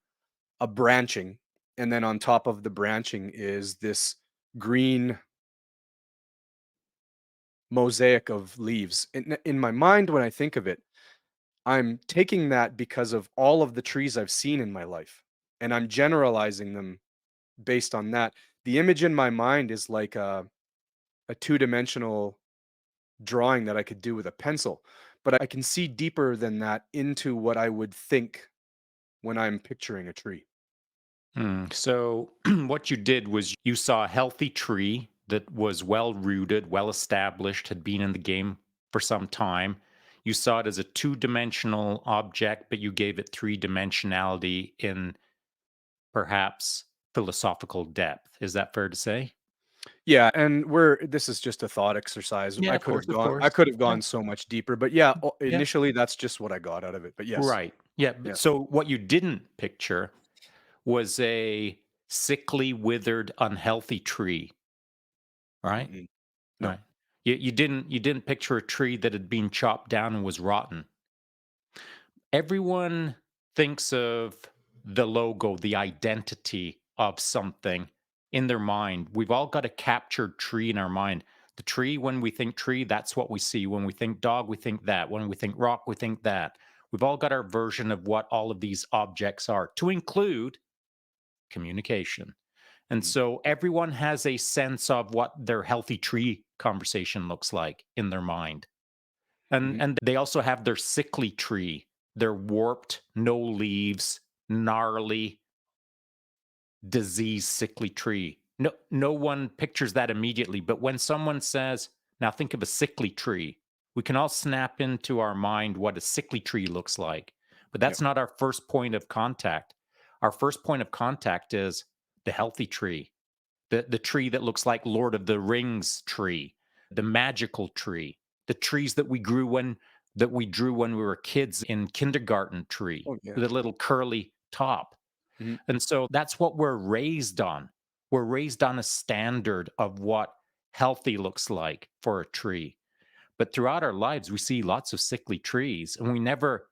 a branching, and then on top of the branching is this green mosaic of leaves. In my mind, when I think of it, I'm taking that because of all of the trees I've seen in my life, and I'm generalizing them based on that. The image in my mind is like a two-dimensional drawing that I could do with a pencil, but I can see deeper than that into what I would think when I'm picturing a tree. So, what you did was you saw a healthy tree that was well rooted, well established, had been in the game for some time. You saw it as a two-dimensional object, but you gave it three dimensionality in perhaps philosophical depth. Is that fair to say? Yeah, and we're this is just a thought exercise. Yeah, of course, of I course. could have Yeah, gone so much deeper, but yeah, yeah. initially that's just what I got out of it. But yes. Right. Yeah. Yeah. So, what you didn't picture was a sickly, withered, unhealthy tree, right? Mm-mm. No. Right. You didn't picture a tree that had been chopped down and was rotten. Everyone thinks of the logo, the identity of something in their mind. We've all got a captured tree in our mind. The tree, when we think tree, that's what we see. When we think dog, we think that. When we think rock, we think that. We've all got our version of what all of these objects are, to include communication. And Mhm. so everyone has a sense of what their healthy tree conversation looks like in their mind. And Mhm. and they also have their sickly tree, their warped, no leaves, gnarly, disease sickly tree. No one pictures that immediately, but when someone says, "Now think of a sickly tree," we can all snap into our mind what a sickly tree looks like. But Yep. that's not our first point of contact. Our first point of contact is the healthy tree, the tree that looks like Lord of the Rings tree, the magical tree, the trees that we drew when we were kids in kindergarten tree Oh, yeah. with a little curly top. Mhm. And so that's what we're raised on. We're raised on a standard of what healthy looks like for a tree. But throughout our lives, we see lots of sickly trees and we never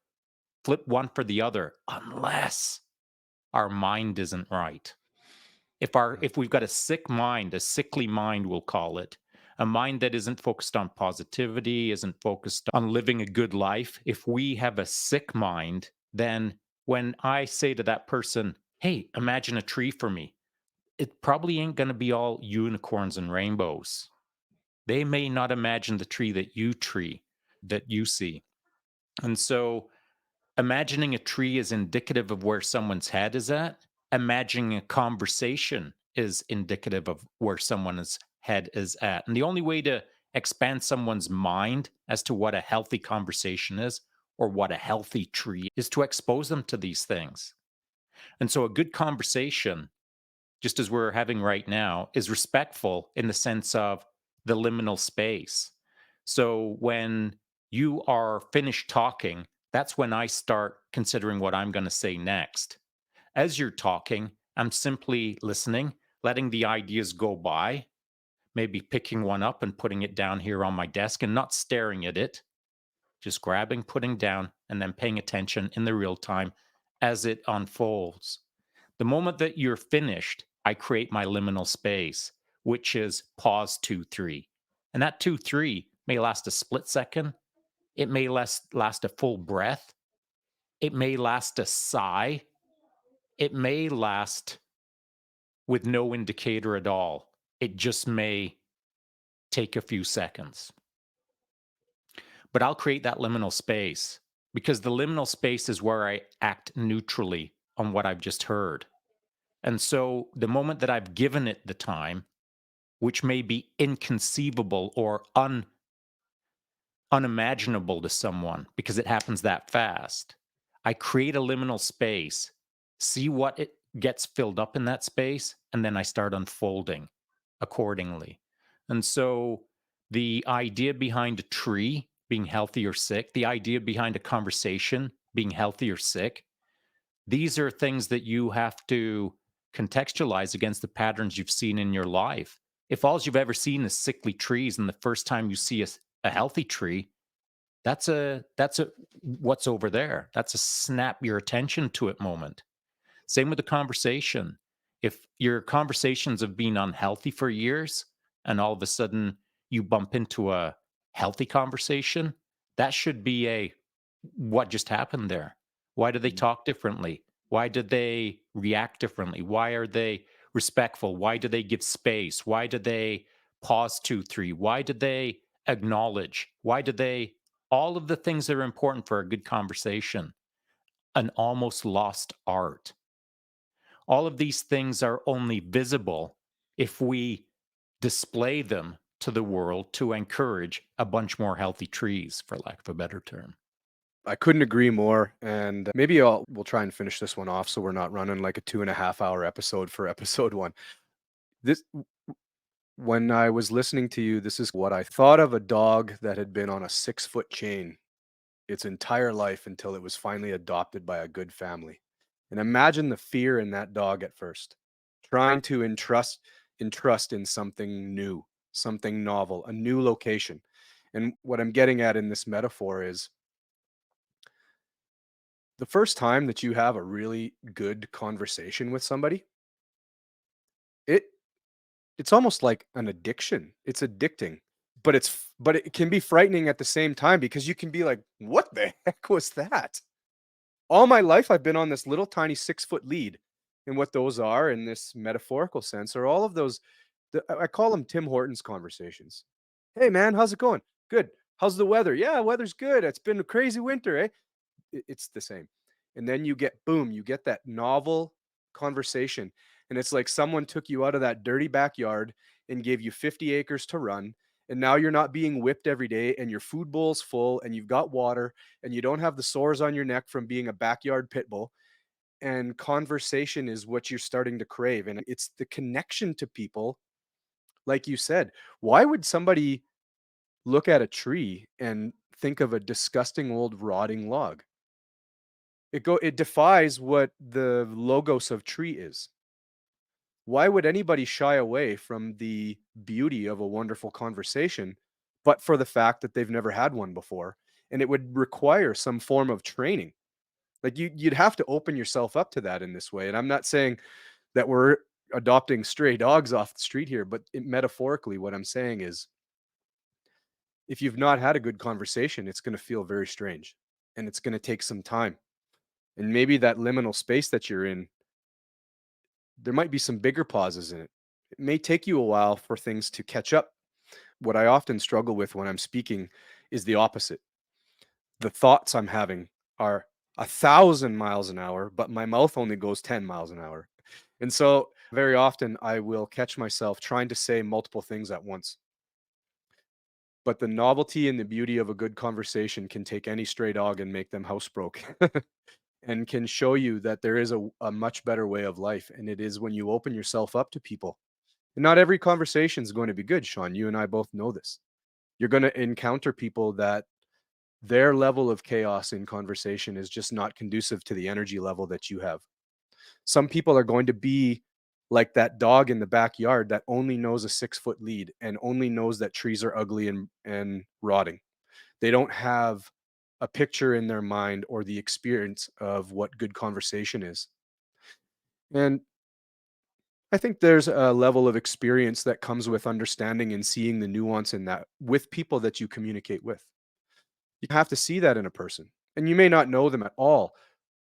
flip one for the other unless our mind isn't right. Mhm. If we've got a sick mind, a sickly mind we'll call it, a mind that isn't focused on positivity, isn't focused on living a good life, if we have a sick mind, then when I say to that person, "Hey, imagine a tree for me," it probably ain't going to be all unicorns and rainbows. They may not imagine the tree that you see. And so imagining a tree is indicative of where someone's head is at. Imagining a conversation is indicative of where someone's head is at. And the only way to expand someone's mind as to what a healthy conversation is or what a healthy tree is to expose them to these things. And so a good conversation, just as we're having right now, is respectful in the sense of the liminal space. So when you are finished talking, that's when I start considering what I'm going to say next. As you're talking, I'm simply listening, letting the ideas go by, maybe picking one up and putting it down here on my desk and not staring at it, just grabbing, putting down, and then paying attention in the real time as it unfolds. The moment that you're finished, I create my liminal space, which is pause 2, 3. And that 2, 3 may last a split second. It may last a full breath. It may last a sigh. It may last with no indicator at all. It just may take a few seconds. But I'll create that liminal space because the liminal space is where I act neutrally on what I've just heard. And so the moment that I've given it the time, which may be inconceivable or unimaginable to someone because it happens that fast. I create a liminal space, see what it gets filled up in that space, and then I start unfolding accordingly. And so the idea behind a tree being healthy or sick, the idea behind a conversation being healthy or sick, these are things that you have to contextualize against the patterns you've seen in your life. If all you've ever seen is sickly trees and the first time you see a healthy tree, that's a what's over there. That's a snap your attention to it moment. Same with the conversation. If your conversations have been unhealthy for years and all of a sudden you bump into a healthy conversation, that should be a what just happened there? Why do they Mm. talk differently? Why did they react differently? Why are they respectful? Why do they give space? Why did they pause two, three? Why did they acknowledge? Why did they all of the things that are important for a good conversation? An almost lost art. All of these things are only visible if we display them to the world to encourage a bunch more healthy trees, for lack of a better term. I couldn't agree more. And maybe we'll try and finish this one off so we're not running like a 2.5 hour episode for episode one. This When I was listening to you, this is what I thought of: a dog that had been on a 6 foot chain its entire life until it was finally adopted by a good family. And imagine the fear in that dog at first, trying to entrust in something new, something novel, a new location. And what I'm getting at in this metaphor is the first time that you have a really good conversation with somebody, it it's almost like an addiction. It's addicting, but but it can be frightening at the same time because you can be like, "What the heck was that?" All my life, I've been on this little tiny 6 foot lead. And what those are in this metaphorical sense are all of those, I call them Tim Hortons conversations. Hey, man, how's it going? Good. How's the weather? Yeah, weather's good. It's been a crazy winter, eh? It's the same. And then you get, boom, you get that novel conversation. And it's like someone took you out of that dirty backyard and gave you 50 acres to run. And now you're not being whipped every day and your food bowl's full and you've got water and you don't have the sores on your neck from being a backyard pit bull. And conversation is what you're starting to crave. And it's the connection to people. Like you said, why would somebody look at a tree and think of a disgusting old rotting log? It defies what the logos of tree is. Why would anybody shy away from the beauty of a wonderful conversation, but for the fact that they've never had one before? And it would require some form of training. Like you'd have to open yourself up to that in this way. And I'm not saying that we're adopting stray dogs off the street here, but metaphorically, what I'm saying is if you've not had a good conversation, it's going to feel very strange and it's going to take some time. And maybe that liminal space that you're in, there might be some bigger pauses in it. It may take you a while for things to catch up. What I often struggle with when I'm speaking is the opposite. The thoughts I'm having are 1,000 miles an hour, but my mouth only goes 10 miles an hour. And so very often I will catch myself trying to say multiple things at once. But the novelty and the beauty of a good conversation can take any stray dog and make them housebroke. And can show you that there is a much better way of life. And it is when you open yourself up to people. And not every conversation is going to be good, Sean. You and I both know this. You're going to encounter people that their level of chaos in conversation is just not conducive to the energy level that you have. Some people are going to be like that dog in the backyard that only knows a 6 foot lead and only knows that trees are ugly and rotting. They don't have a picture in their mind or the experience of what good conversation is. And I think there's a level of experience that comes with understanding and seeing the nuance in that with people that you communicate with. You have to see that in a person. And you may not know them at all,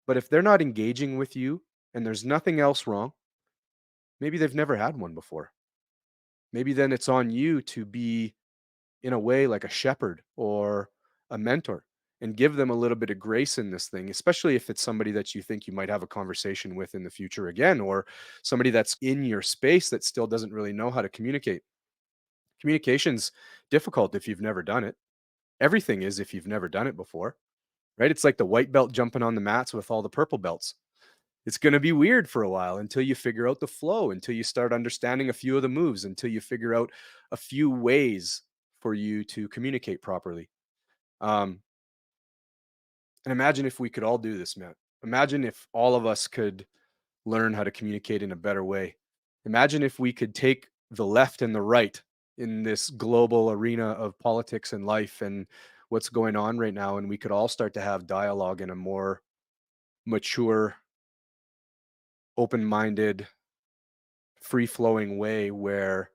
but if they're not engaging with you and there's nothing else wrong, maybe they've never had one before. Maybe then it's on you to be, in a way, like a shepherd or a mentor and give them a little bit of grace in this thing, especially if it's somebody that you think you might have a conversation with in the future again, or somebody that's in your space that still doesn't really know how to communicate. Communication's difficult if you've never done it. Everything is if you've never done it before, right? It's like the white belt jumping on the mats with all the purple belts. It's going to be weird for a while until you figure out the flow, until you start understanding a few of the moves, until you figure out a few ways for you to communicate properly. Um, and imagine if we could all do this, man. Imagine if all of us could learn how to communicate in a better way. Imagine if we could take the left and the right in this global arena of politics and life and what's going on right now, and we could all start to have dialogue in a more mature open-minded, free-flowing way where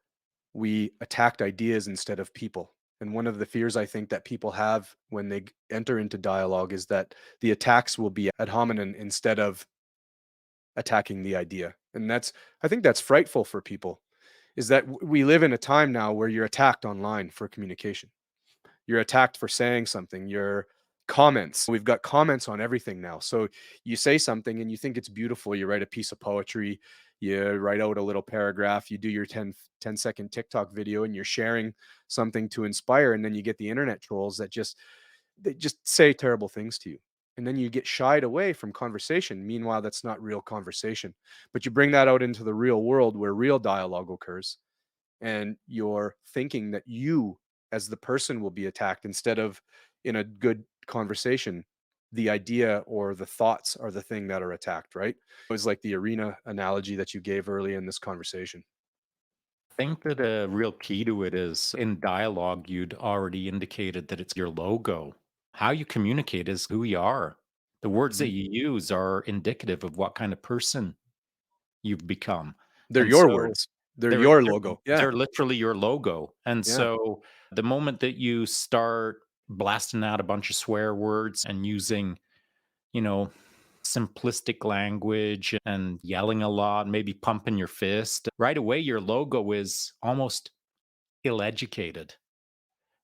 we attacked ideas instead of people. And one of the fears I think that people have when they enter into dialogue is that the attacks will be ad hominem instead of attacking the idea. And I think that's frightful for people, is that we live in a time now where you're attacked online for communication. You're attacked for saying something, your comments. We've got comments on everything now. So you say something and you think it's beautiful. You write a piece of poetry, you write out a little paragraph, you do your 10-second TikTok video and you're sharing something to inspire. And then you get the internet trolls that they just say terrible things to you. And then you get shied away from conversation. Meanwhile, that's not real conversation. But you bring that out into the real world where real dialogue occurs and you're thinking that you as the person will be attacked instead of in a good conversation the idea or the thoughts are the thing that are attacked, right? It was like the arena analogy that you gave early in this conversation. I think that a real key to it is in dialogue, you'd already indicated that it's your logo. How you communicate is who you are. The words that Mhm. you use are indicative of what kind of person you've become. They're And your so words, they're they're your they're logo. Yeah. they're literally your logo. And Yeah. so the moment that you start blasting out a bunch of swear words and using, you know, simplistic language and yelling a lot, maybe pumping your fist, right away your logo is almost ill-educated.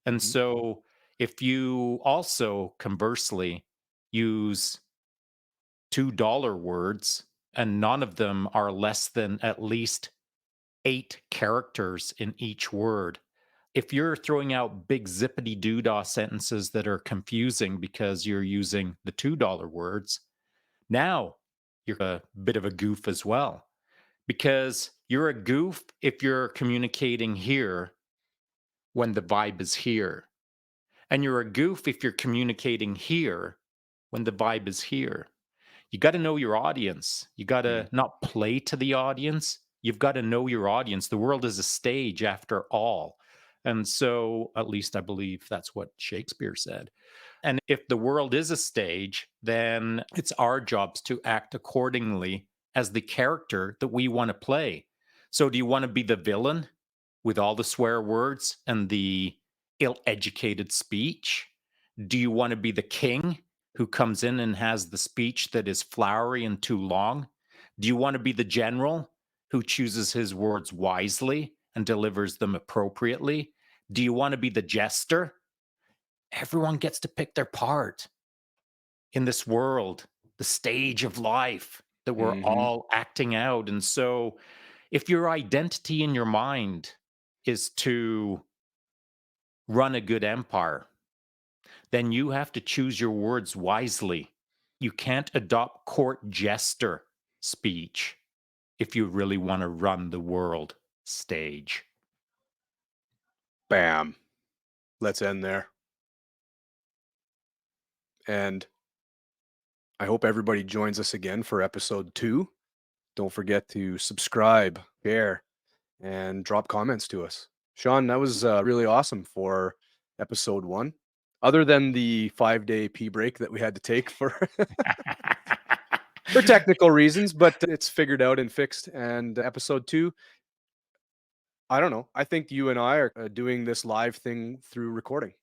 And Mhm. so if you also conversely use $2 words and none of them are less than at least 8 characters in each word. If you're throwing out big zippity doodah sentences that are confusing because you're using the $2 words, now you're a bit of a goof as well. Because you're a goof if you're communicating here when the vibe is here. And you're a goof if you're communicating here when the vibe is here. You got to know your audience. You got to Mm. not play to the audience. You've got to know your audience. The world is a stage after all. And so, at least I believe that's what Shakespeare said. And if the world is a stage, then it's our jobs to act accordingly as the character that we want to play. So, do you want to be the villain with all the swear words and the ill educated speech? Do you want to be the king who comes in and has the speech that is flowery and too long? Do you want to be the general who chooses his words wisely and delivers them appropriately? Do you want to be the jester? Everyone gets to pick their part in this world, the stage of life that we're Mhm. all acting out. And so, if your identity in your mind is to run a good empire, then you have to choose your words wisely. You can't adopt court jester speech if you really want to run the world stage. Bam. Let's end there. And I hope everybody joins us again for episode 2. Don't forget to subscribe, share, and drop comments to us. Sean, that was really awesome for episode 1. Other than the 5-day pee break that we had to take for for technical reasons, but it's figured out and fixed. And episode 2, I don't know. I think you and I are doing this live thing through recording.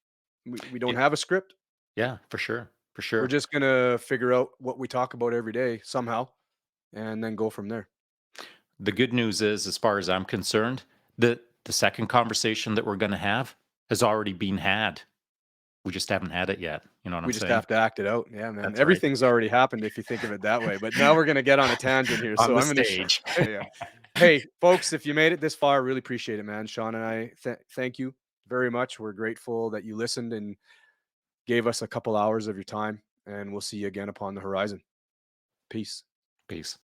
We don't Yeah, have a script. yeah, for sure. For We're sure. just gonna figure out what we talk about every day somehow, and then go from there. The good news is, as far as I'm concerned, the second conversation that we're going to have has already been had. We just haven't had it yet. You know what I'm We just saying? have to act it out. Yeah, man. That's right. Everything's already happened if you think of it that way. But now we're gonna get on a tangent here. On So the I'm gonna stage. yeah. Hey, folks, if you made it this far, I really appreciate it, man. Sean and I thank you very much. We're grateful that you listened and gave us a couple hours of your time, and we'll see you again upon the horizon. Peace. Peace.